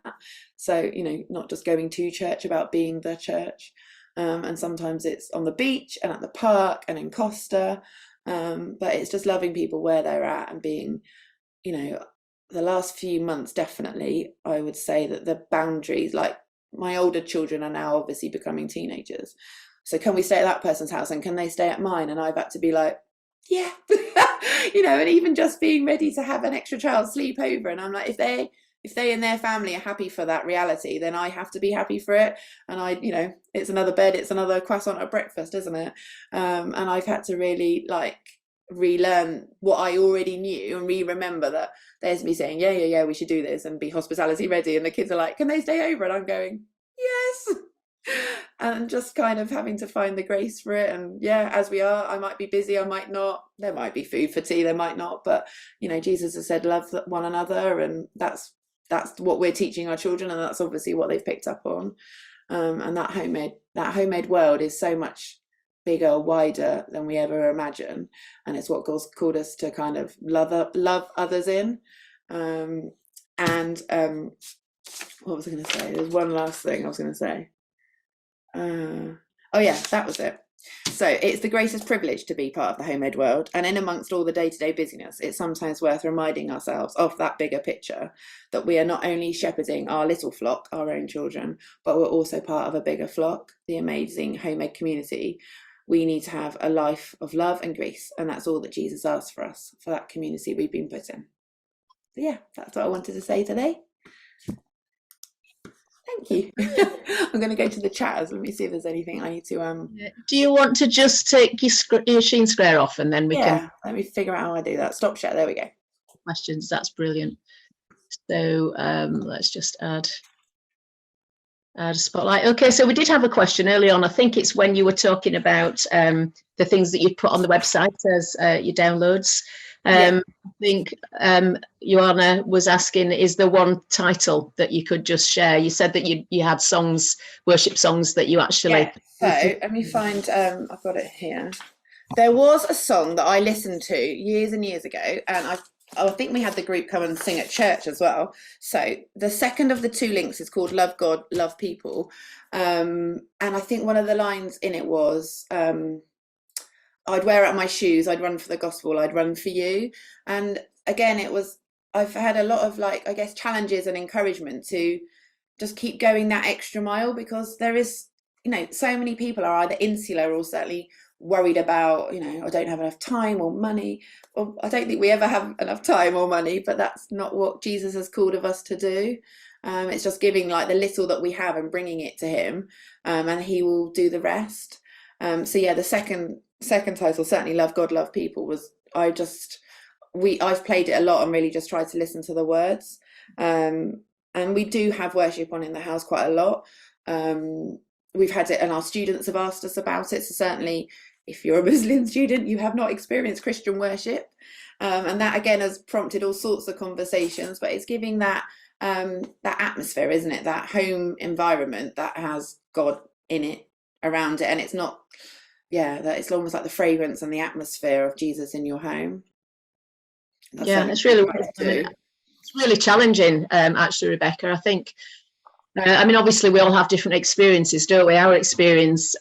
So not just going to church about being the church, and sometimes it's on the beach and at the park and in Costa, but it's just loving people where they're at, and being, the last few months, definitely I would say that the boundaries, like my older children are now obviously becoming teenagers, so can we stay at that person's house and can they stay at mine? And I've had to be like, yeah. And even just being ready to have an extra child sleep over, and I'm like, if they and their family are happy for that reality, then I have to be happy for it. And it's another bed, it's another croissant at breakfast, isn't it? And I've had to really relearn what I already knew, and remember that there's me saying, yeah, we should do this, and be hospitality ready, and the kids are like, can they stay over? And I'm going, yes. And just kind of having to find the grace for it. And yeah, as we are, I might be busy, I might not, there might be food for tea, there might not, but Jesus has said love one another, and that's what we're teaching our children, and that's obviously what they've picked up on. And that homemade world is so much bigger, wider than we ever imagine, and it's what God's called us to kind of love others in. What was I going to say? There's one last thing I was going to say. Oh yeah, that was it. So it's the greatest privilege to be part of the homemade world, and in amongst all the day-to-day busyness, it's sometimes worth reminding ourselves of that bigger picture, that we are not only shepherding our little flock, our own children, but we're also part of a bigger flock, the amazing homemade community. We need to have a life of love and grace, and that's all that Jesus asks for us, for that community we've been put in. So yeah, that's what I wanted to say today. Thank you. I'm going to go to the chat. Let me see if there's anything I need to. Do you want to just take your sheen square off and then we can? Let me figure out how I do that. Stop share. There we go. Questions. That's brilliant. So let's just add a spotlight. Okay, so we did have a question early on. I think it's when you were talking about the things that you put on the website as your downloads. I think Joanna was asking, is there one title that you could just share? You said that you had songs, worship songs that you actually... So let me find, I've got it here. There was a song that I listened to years and years ago, and I think we had the group come and sing at church as well. So the second of the two links is called Love God, Love People. And I think one of the lines in it was, I'd wear out my shoes, I'd run for the gospel, I'd run for you. And again, I've had a lot of challenges and encouragement to just keep going that extra mile, because there is, so many people are either insular or certainly worried about, I don't have enough time or money. Well, I don't think we ever have enough time or money, but that's not what Jesus has called of us to do. It's just giving the little that we have and bringing it to him, and he will do the rest. The second title, certainly Love God, Love People, was I've played it a lot and really just tried to listen to the words. And we do have worship on in the house quite a lot. We've had it and our students have asked us about it. So certainly if you're a Muslim student, you have not experienced Christian worship. And that again has prompted all sorts of conversations, but it's giving that atmosphere, isn't it? That home environment that has God in it, around it. And it's not, that it's almost like the fragrance and the atmosphere of Jesus in your home. It's really challenging, actually, Rebecca. I think, obviously we all have different experiences, don't we? Our experience,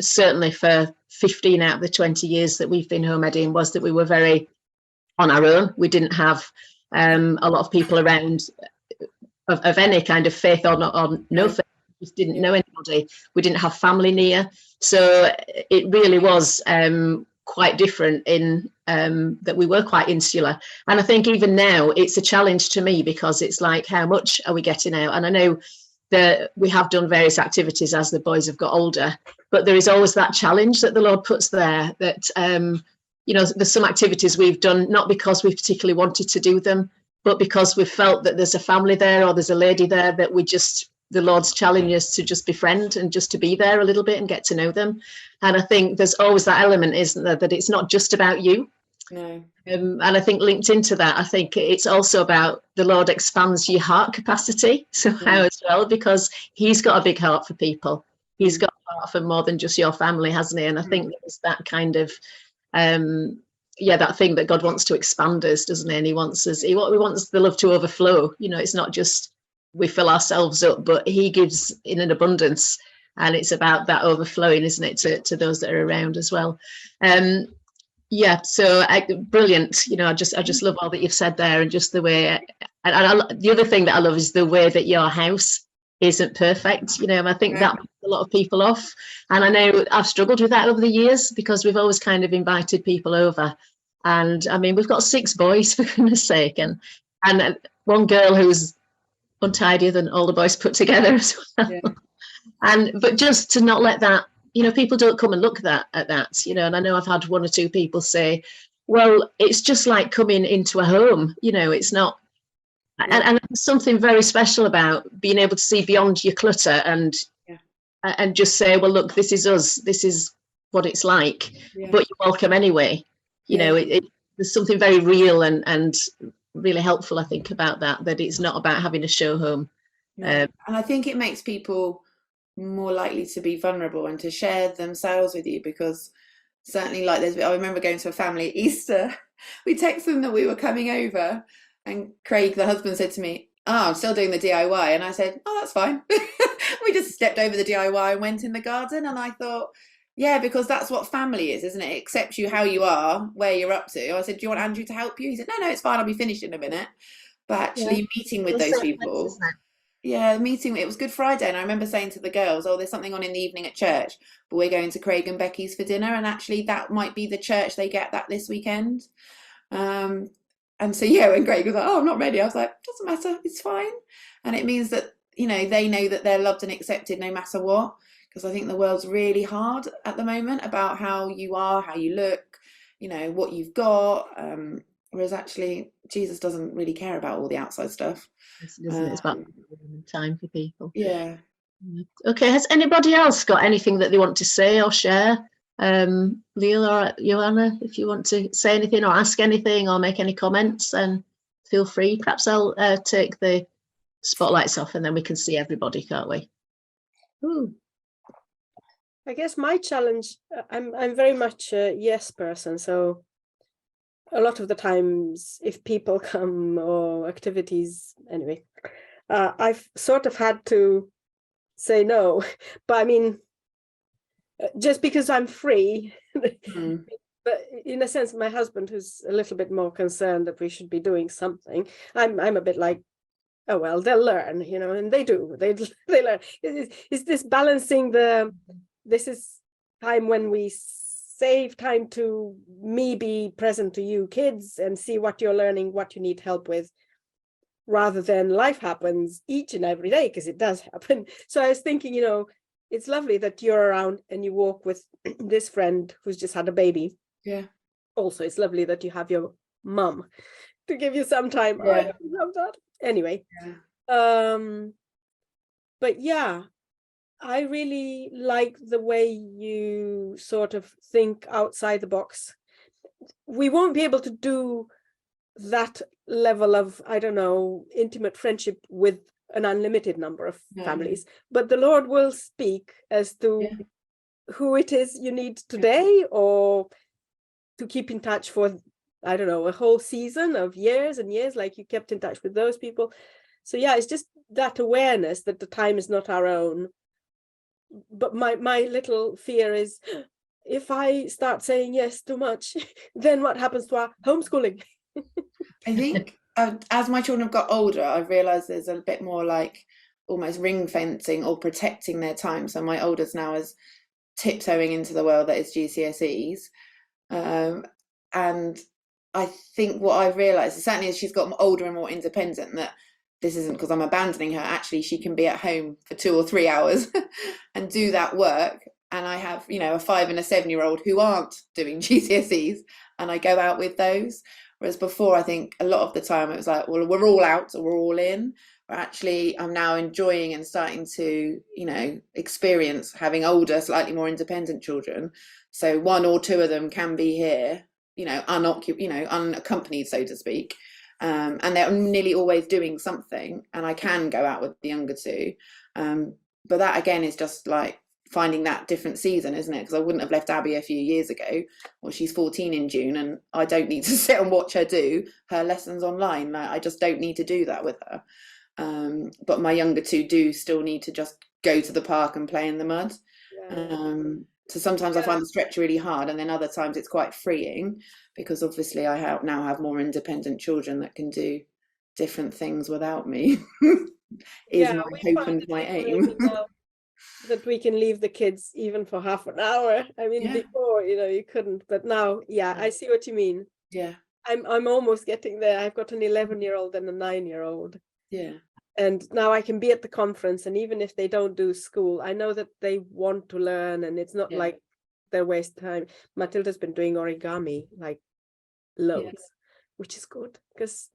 certainly for 15 out of the 20 years that we've been home editing, was that we were very on our own. We didn't have a lot of people around of any kind of faith or no faith. We just didn't know anybody. We didn't have family near. So it really was quite different in that we were quite insular. And I think even now it's a challenge to me, because it's like, how much are we getting out? And I know that we have done various activities as the boys have got older, but there is always that challenge that the Lord puts there, that there's some activities we've done not because we particularly wanted to do them, but because we've felt that there's a family there or there's a lady there that the Lord's challenging us to just befriend and just to be there a little bit and get to know them. And I think there's always that element, isn't there, that it's not just about you. No. And I think linked into that, I think it's also about the Lord expands your heart capacity somehow as well, because he's got a big heart for people. He's got a heart for more than just your family, hasn't he? And I think there's that kind of, that thing that God wants to expand us, doesn't he? And he wants the love to overflow. It's not just we fill ourselves up, but he gives in an abundance, and it's about that overflowing, isn't it, to those that are around as well. So brilliant. I just love all that you've said there, and just the way. And the other thing that I love is the way that your house isn't perfect. I think that puts a lot of people off, and I know I've struggled with that over the years, because we've always kind of invited people over, and we've got 6 boys, for goodness sake, and one girl who's untidier than all the boys put together as well. But just to not let that, people don't come and look at that, and I know I've had 1 or 2 people say, well, it's just like coming into a home, it's not, and there's something very special about being able to see beyond your clutter and just say, well, look, this is us, this is what it's like, but you're welcome anyway. There's something very real and really helpful, I think, about that it's not about having a show home. And I think it makes people more likely to be vulnerable and to share themselves with you, because certainly I remember going to a family at Easter. We texted them that we were coming over, and Craig, the husband, said to me, I'm still doing the DIY, and I said, that's fine. We just stepped over the DIY and went in the garden, and I thought, because that's what family is, isn't it? It accepts you how you are, where you're up to. I said, do you want Andrew to help you? He said, no, it's fine, I'll be finished in a minute. But actually meeting with those people, meeting, it was Good Friday, and I remember saying to the girls, there's something on in the evening at church, but we're going to Craig and Becky's for dinner, and actually that might be the church they get that this weekend. And so when Craig was like, I'm not ready, I was like, doesn't matter, it's fine. And it means that you know, they know that they're loved and accepted no matter what. Because I think the world's really hard at the moment about how you are, how you look, you know, what you've got. Whereas actually, Jesus doesn't really care about all the outside stuff. Isn't it? It's about time for people. Yeah. Okay, has anybody else got anything that they want to say or share? Leil or Joanna, if you want to say anything or ask anything or make any comments, then feel free. Perhaps I'll take the spotlights off and then we can see everybody, can't we? Ooh. I guess my challenge, I'm very much a yes person, so a lot of the times if people come or activities, anyway, I've sort of had to say no, but I mean, just because I'm free, but in a sense, my husband, who's a little bit more concerned that we should be doing something, I'm a bit like, oh well, they'll learn, you know, and they do, they learn. Is this balancing this is time when we save time to me be present to you kids and see what you're learning, what you need help with, rather than life happens each and every day, because it does happen. So I was thinking, you know, it's lovely that you're around and you walk with this friend who's just had a baby. Yeah. Also, it's lovely that you have your mum to give you some time. Yeah. I don't have that. Anyway. Yeah. But yeah, I really like the way you sort of think outside the box. We won't be able to do that level of, I don't know, intimate friendship with an unlimited number of families, but the Lord will speak as to who it is you need today, or to keep in touch for, I don't know, a whole season of years and years, like you kept in touch with those people. So yeah, it's just that awareness that the time is not our own. But my little fear is, if I start saying yes too much, then what happens to our homeschooling? I think as my children have got older, I've realised there's a bit more like almost ring fencing or protecting their time. So my oldest now is tiptoeing into the world that is GCSEs. And I think what I've realised, certainly as she's got older and more independent, that this isn't because I'm abandoning her. Actually, she can be at home for 2 or 3 hours and do that work. And I have, you know, a 5 and a 7-year-old who aren't doing GCSEs, and I go out with those. Whereas before, I think a lot of the time it was like, well, we're all out or we're all in. But actually, I'm now enjoying and starting to, you know, experience having older, slightly more independent children. So 1 or 2 of them can be here, you know, unaccompanied, so to speak. And they're nearly always doing something, and I can go out with the younger 2. But that again is just like finding that different season, isn't it? Because I wouldn't have left Abby a few years ago. Well, she's 14 in June, and I don't need to sit and watch her do her lessons online. Like, I just don't need to do that with her. But my younger 2 do still need to just go to the park and play in the mud. So sometimes I find the stretch really hard, and then other times it's quite freeing, because obviously I now have more independent children that can do different things without me. Is my hope and my aim. That we can leave the kids even for half an hour. I mean, before, you know, you couldn't, but now, I see what you mean. Yeah. I'm almost getting there. I've got an 11-year-old and a 9-year-old. Yeah. And now I can be at the conference, and even if they don't do school, I know that they want to learn, and it's not like they're waste time. Matilda's been doing origami like loads, which is good, because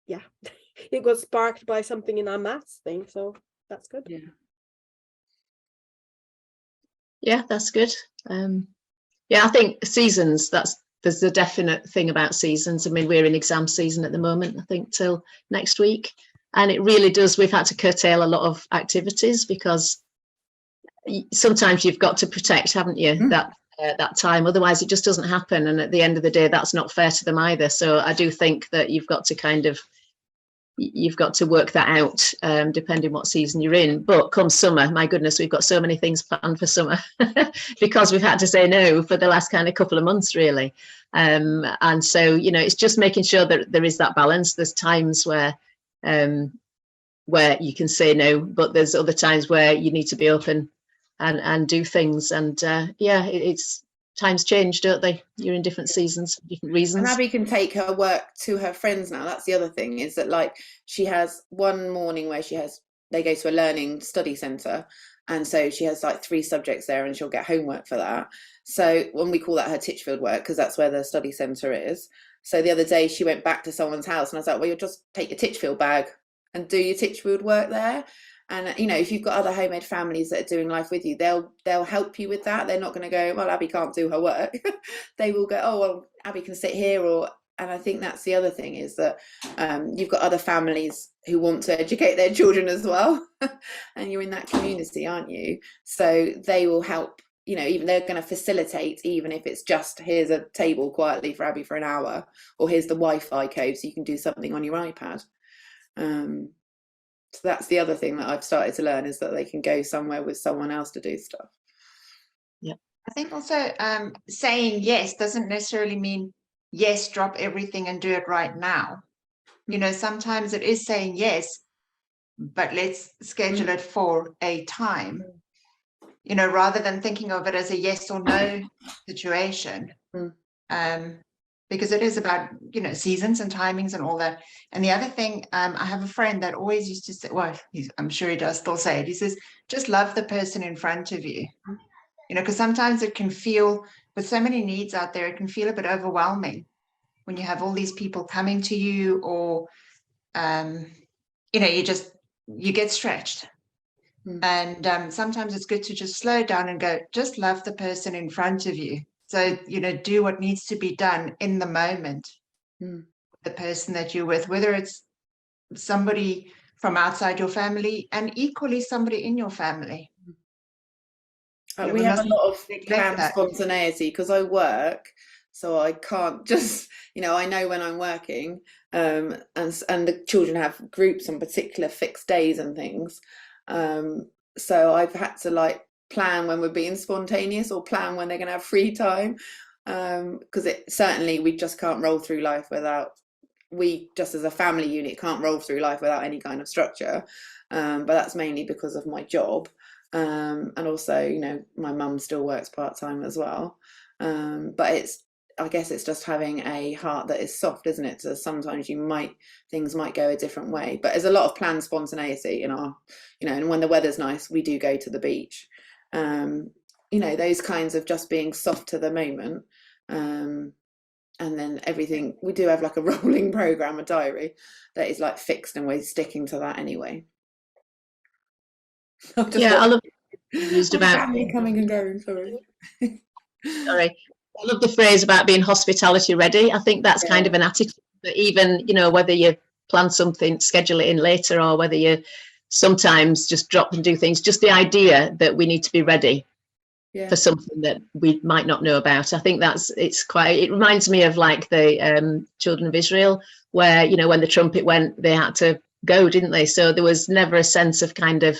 it got sparked by something in our maths thing, so that's good. Yeah, that's good. I think seasons, there's a definite thing about seasons. I mean, we're in exam season at the moment, I think till next week. And it really does, we've had to curtail a lot of activities, because sometimes you've got to protect, haven't you, that time. Otherwise, it just doesn't happen. And at the end of the day, that's not fair to them either. So I do think that you've got to work that out, depending what season you're in. But come summer, my goodness, we've got so many things planned for summer because we've had to say no for the last kind of couple of months, really. And so, you know, it's just making sure that there is that balance. There's times where you can say no, but there's other times where you need to be open and do things. And it's times change, don't they? You're in different seasons for different reasons. And Abby can take her work to her friends now. That's the other thing, is that like she has one morning where she has they go to a learning study centre, and so she has like 3 subjects there, and she'll get homework for that. So when we call that her Titchfield work, because that's where the study centre is. So the other day she went back to someone's house, and I was like, well, you'll just take your Titchfield bag and do your Titchfield work there. And you know, if you've got other homemade families that are doing life with you, they'll help you with that. They're not going to go, well, Abby can't do her work. They will go, oh, well, Abby can sit here. And I think that's the other thing, is that you've got other families who want to educate their children as well. And you're in that community, aren't you? So they will help, you know, even they're going to facilitate, even if it's just, here's a table quietly for Abby for an hour, or here's the Wi-Fi code so you can do something on your iPad. So that's the other thing that I've started to learn, is that they can go somewhere with someone else to do stuff. Yeah. I think also saying yes doesn't necessarily mean yes, drop everything and do it right now. You know, sometimes it is saying yes, but let's schedule it for a time, you know, rather than thinking of it as a yes or no situation. Because it is about, you know, seasons and timings and all that. And the other thing, I have a friend that always used to say, well, I'm sure he does still say it. He says, just love the person in front of you. You know, because sometimes it can feel, with so many needs out there, it can feel a bit overwhelming when you have all these people coming to you, or, you know, you get stretched. And sometimes it's good to just slow down and go, just love the person in front of you. So, you know, do what needs to be done in the moment. The person that you're with, whether it's somebody from outside your family, and equally somebody in your family. We have a lot of planned spontaneity, because I work, so I can't just, you know, I know when I'm working, and the children have groups on particular fixed days and things. So I've had to like plan when we're being spontaneous, or plan when they're going to have free time, because certainly we just can't roll through life without, we just as a family unit can't roll through life without any kind of structure. But that's mainly because of my job, and also, you know, my mum still works part-time as well. But I guess it's just having a heart that is soft, isn't it? So sometimes things might go a different way, but there's a lot of planned spontaneity in our, you know, and when the weather's nice, we do go to the beach. You know, those kinds of just being soft to the moment. And then everything, we do have like a rolling program, a diary that is like fixed, and we're sticking to that anyway. I love used about coming and going. Sorry, I love the phrase about being hospitality ready. I think that's kind of an attitude that, even, you know, whether you plan something, schedule it in later, or whether you sometimes just drop and do things, just the idea that we need to be ready for something that we might not know about. I think it reminds me of like the children of Israel, where, you know, when the trumpet went, they had to go, didn't they? So there was never a sense of kind of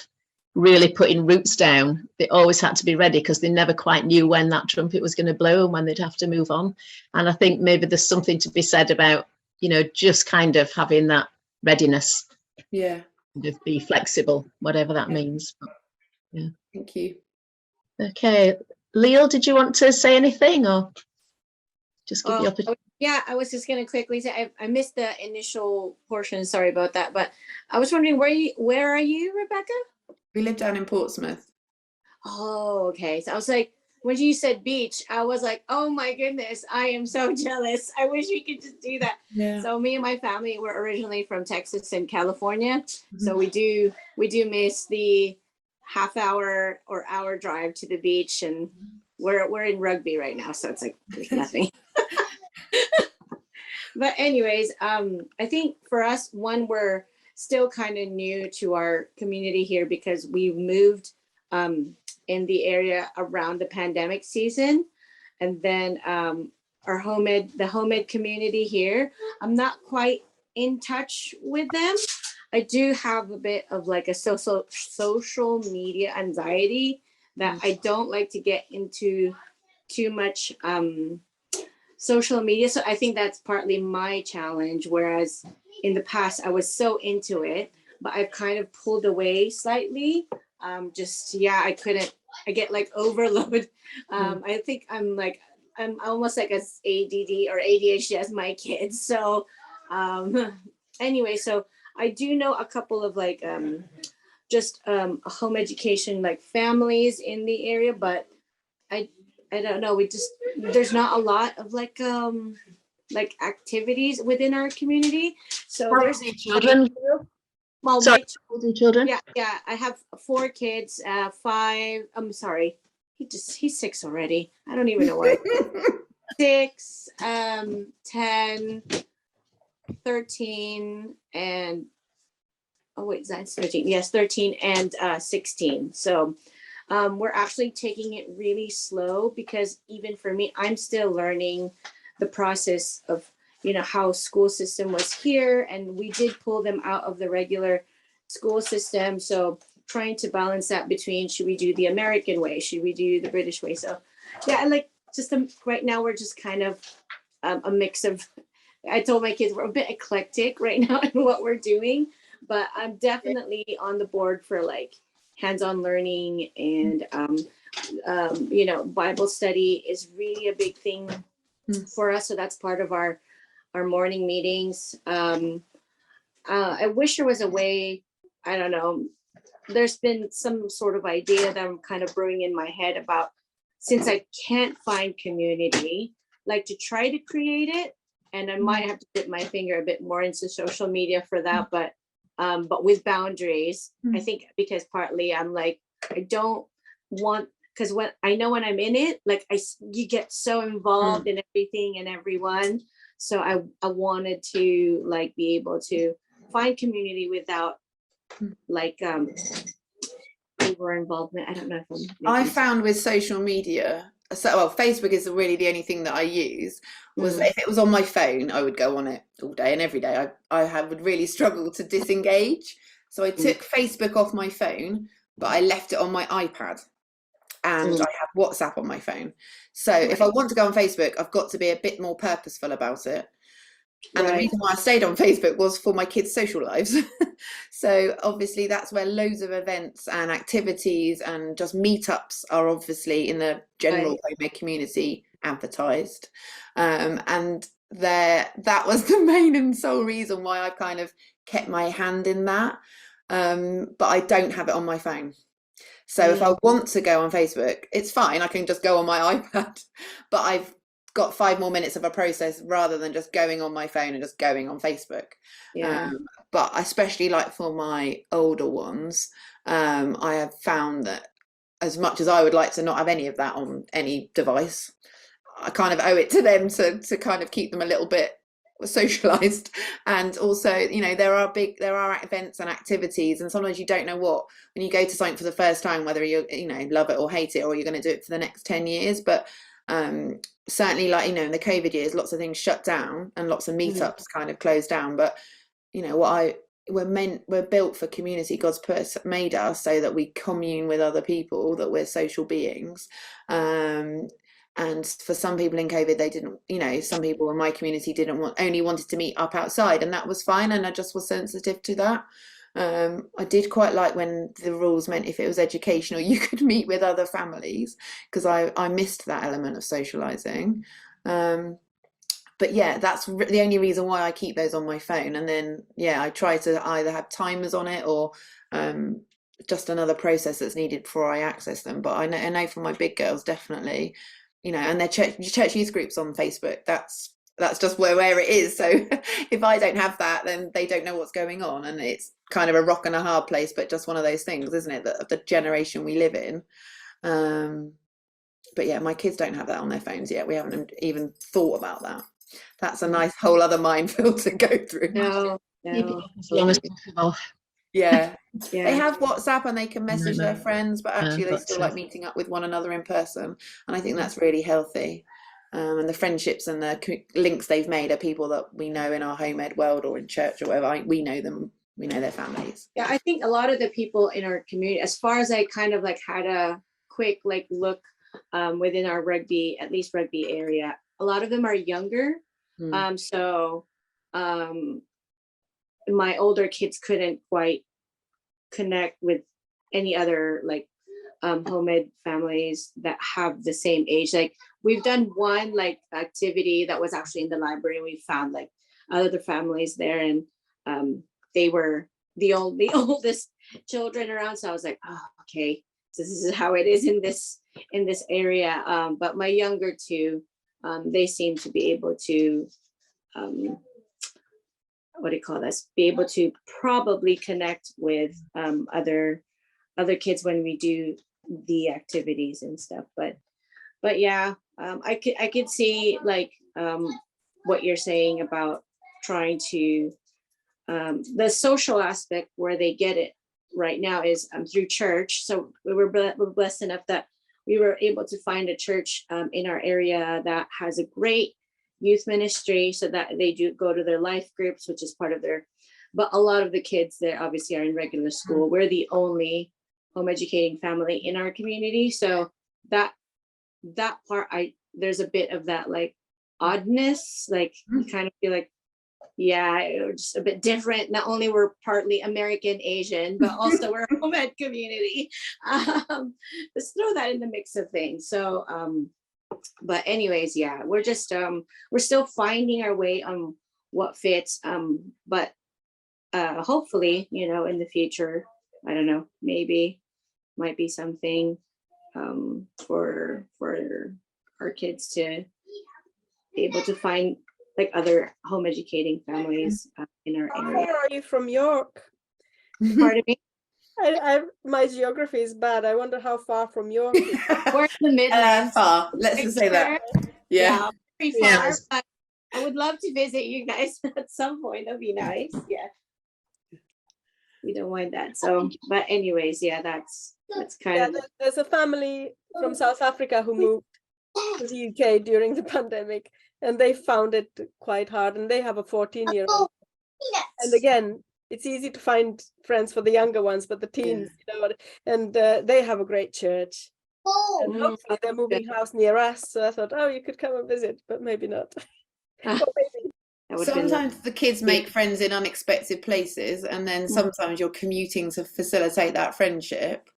really putting roots down. They always had to be ready, because they never quite knew when that trumpet was going to blow and when they'd have to move on. And I think maybe there's something to be said about, you know, just kind of having that readiness. Yeah. Just be flexible, whatever that means. Yeah. Thank you. Okay, Leo, did you want to say anything, or just give the opportunity? Yeah, I was just going to quickly say I missed the initial portion. Sorry about that, but I was wondering, where are you, Rebecca? We live down in Portsmouth. Oh, okay. So I was like, when you said beach, I was like, oh my goodness, I am so jealous. I wish we could just do that. Yeah. So me and my family were originally from Texas and California. So we do miss the half-hour or hour drive to the beach, and we're in Rugby right now, so it's like there's nothing. But anyways, I think for us, we're still kind of new to our community here, because we moved in the area around the pandemic season, and then the homemade community here, I'm not quite in touch with them. I do have a bit of like a social media anxiety that I don't like to get into too much social media. So I think that's partly my challenge. Whereas in the past I was so into it, but I've kind of pulled away slightly. I get like overload. I think I'm almost like as ADD or ADHD as my kids. So anyway, so I do know a couple of like just home education, like families in the area, but I don't know. There's not a lot of like activities within our community. So there's children. Well, Sorry, children. yeah. I have 4 kids, 5. I'm sorry. He's 6 already. I don't even know why. 6, 10, 13, and oh wait, that's 13. Yes, 13 and 16. So we're actually taking it really slow, because even for me, I'm still learning the process of, how school system was here, and we did pull them out of the regular school system. So trying to balance that between, should we do the American way, should we do the British way? So yeah, like just right now we're just kind of a mix of, I told my kids we're a bit eclectic right now in what we're doing, but I'm definitely on the board for like hands-on learning, and Bible study is really a big thing for us. So that's part of our morning meetings. I wish there was a way, I don't know, there's been some sort of idea that I'm kind of brewing in my head about, since I can't find community, like to try to create it. And I might have to dip my finger a bit more into social media for that, but with boundaries. I think because partly I'm like, I don't want, because when I'm in it, like you get so involved in everything and everyone. So I wanted to like be able to find community without like over involvement. I don't know if I found with social media, Facebook is really the only thing that I use. Was if it was on my phone, I would go on it all day and every day. I would really struggle to disengage. So I took Facebook off my phone, but I left it on my iPad, and I have WhatsApp on my phone. So if I want to go on Facebook, I've got to be a bit more purposeful about it. And the reason why I stayed on Facebook was for my kids' social lives. So obviously that's where loads of events and activities and just meetups are obviously in the general homemade community advertised. And that was the main and sole reason why I kind of kept my hand in that. But I don't have it on my phone. So if I want to go on Facebook, it's fine. I can just go on my iPad, but I've got 5 more minutes of a process rather than just going on my phone and just going on Facebook. But especially like for my older ones, I have found that as much as I would like to not have any of that on any device, I kind of owe it to them to kind of keep them a little bit socialized. And also, there are events and activities, and sometimes you don't know when you go to something for the first time, whether you love it or hate it, or you're going to do it for the next 10 years. But certainly, like in the COVID years, lots of things shut down and lots of meetups kind of closed down. But we're built for community. God's made us so that we commune with other people, that we're social beings. And for some people in COVID, they didn't, some people in my community only wanted to meet up outside, and that was fine. And I just was sensitive to that. I did quite like when the rules meant if it was educational, you could meet with other families, because I missed that element of socializing. But yeah, that's the only reason why I keep those on my phone. And then, I try to either have timers on it or just another process that's needed before I access them. But I know for my big girls, definitely, and their church youth groups on Facebook, that's just where it is. So if I don't have that, then they don't know what's going on, and it's kind of a rock and a hard place, but just one of those things, isn't it, that the generation we live in. But yeah, my kids don't have that on their phones yet. We haven't even thought about that. That's a nice whole other minefield to go through. No. As long as possible. Yeah. They have WhatsApp and they can message their friends, but actually they still like meeting up with one another in person, and I think that's really healthy. And the friendships and the links they've made are people that we know in our home ed world or in church or whatever. We know them, we know their families. Yeah, I think a lot of the people in our community, as far as I kind of like had a quick like look within our rugby area, a lot of them are younger. So my older kids couldn't quite connect with any other like home ed families that have the same age. Like we've done one like activity that was actually in the library, and we found like other families there, and they were the oldest children around. So I was like, oh, okay, so this is how it is in this area. But my younger two, they seem to be able to, what do you call this? Be able to probably connect with other kids when we do the activities and stuff. But yeah, I could see like what you're saying about trying to the social aspect where they get it right now is through church. So we're blessed enough that we were able to find a church in our area that has a great youth ministry, so that they do go to their life groups, which is part of their, but a lot of the kids there obviously are in regular school. We're the only home educating family in our community. So that part, there's a bit of that like oddness, like you kind of feel like, yeah, just a bit different. Not only we're partly American Asian, but also we're a home ed community. Let's throw that in the mix of things. So but anyways, yeah, we're just we're still finding our way on what fits, but hopefully, you know, in the future, I don't know, maybe might be something for our kids to be able to find like other home educating families in our How area. far are you from York? Pardon me? My geography is bad. I wonder how far from York. We're in the Midlands. Far. Let's just say that. Yeah. Pretty far, but I would love to visit you guys at some point. That'd be nice. Yeah, we don't mind that. So, but anyways, yeah, that's kind of. There's a family from South Africa who moved to the UK during the pandemic, and they found it quite hard. And they have a 14-year-old. And again, it's easy to find friends for the younger ones, but the teens, you know, and they have a great church. And hopefully they're moving house near us. So I thought, oh, you could come and visit, but maybe not. Or maybe. Sometimes the kids make friends in unexpected places, and then sometimes you're commuting to facilitate that friendship.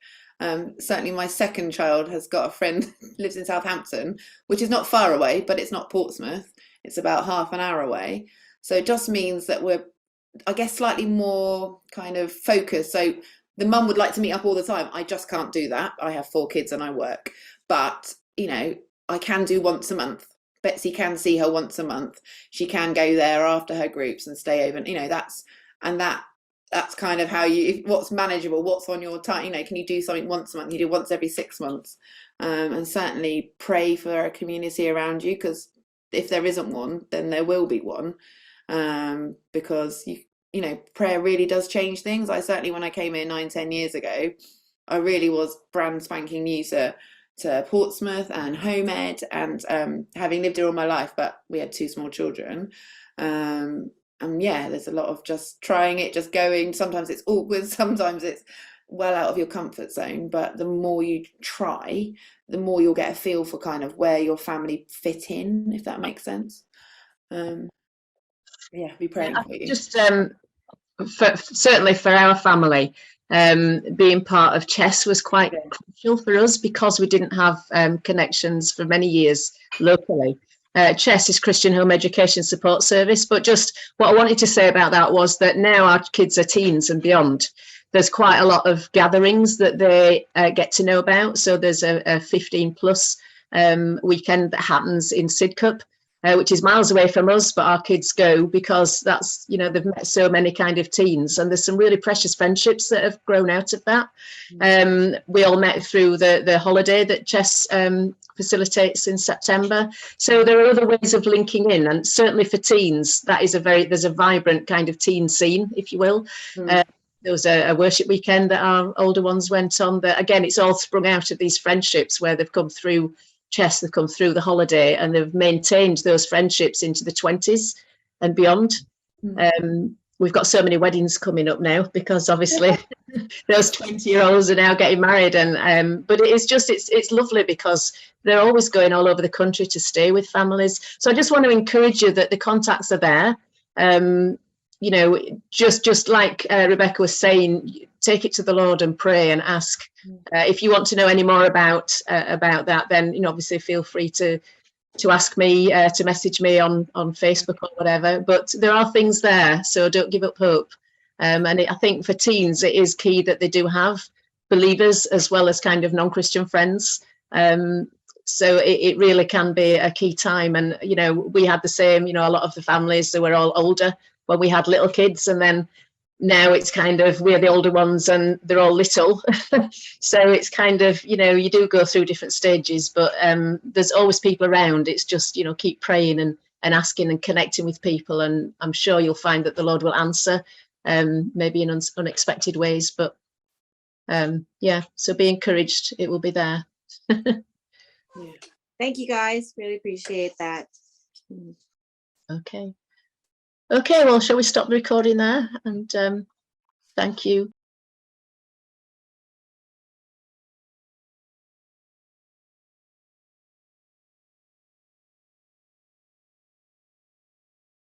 Certainly my second child has got a friend lives in Southampton, which is not far away, but it's not Portsmouth. It's about half an hour away. So it just means that we're, I guess, slightly more kind of focused. So the mum would like to meet up all the time. I just can't do that. I have 4 kids and I work. But, you know, I can do once a month. Betsy can see her once a month. She can go there after her groups and stay over. You know, that's kind of how you, what's manageable, what's on your time. You know, can you do something once a month? You do once every 6 months. And certainly pray for a community around you, because if there isn't one, then there will be one. Because you know, prayer really does change things. I certainly, when I came here 9-10 years ago, I really was brand spanking new to Portsmouth and home ed, and having lived here all my life, but we had 2 small children. And yeah, there's a lot of just trying it, just going. Sometimes it's awkward, sometimes it's well out of your comfort zone, but the more you try, the more you'll get a feel for kind of where your family fit in, if that makes sense. Yeah, be praying for you. Just certainly for our family, being part of Chess was quite crucial for us, because we didn't have connections for many years locally. Chess is Christian Home Education Support Service, but just what I wanted to say about that was that now our kids are teens and beyond. There's quite a lot of gatherings that they get to know about. So there's a 15+ weekend that happens in Sidcup, which is miles away from us, but our kids go because that's, you know, they've met so many kind of teens, and there's some really precious friendships that have grown out of that. We all met through the holiday that Chess facilitates in September. So there are other ways of linking in, and certainly for teens, that is there's a vibrant kind of teen scene, if you will. There was a worship weekend that our older ones went on, that again, it's all sprung out of these friendships where they've come through Chess, they've come through the holiday, and they've maintained those friendships into the 20s and beyond. We've got so many weddings coming up now, because obviously those 20-year-olds are now getting married, and but it is just, it's lovely because they're always going all over the country to stay with families. So I just want to encourage you that the contacts are there. You know, just like Rebekah was saying, take it to the Lord and pray and ask. If you want to know any more about that, then, you know, obviously feel free to ask me, to message me on Facebook or whatever. But there are things there, so don't give up hope. And I think for teens, it is key that they do have believers as well as kind of non-Christian friends. So it really can be a key time. And, you know, we had the same, you know, a lot of the families, they were all older when we had little kids, and then now it's kind of, we're the older ones and they're all little. So it's kind of, you know, you do go through different stages, but there's always people around. It's just, you know, keep praying and asking and connecting with people. And I'm sure you'll find that the Lord will answer, maybe in unexpected ways. But yeah, so be encouraged. It will be there. Yeah. Thank you guys. Really appreciate that. Okay. Okay, well, shall we stop the recording there? And thank you.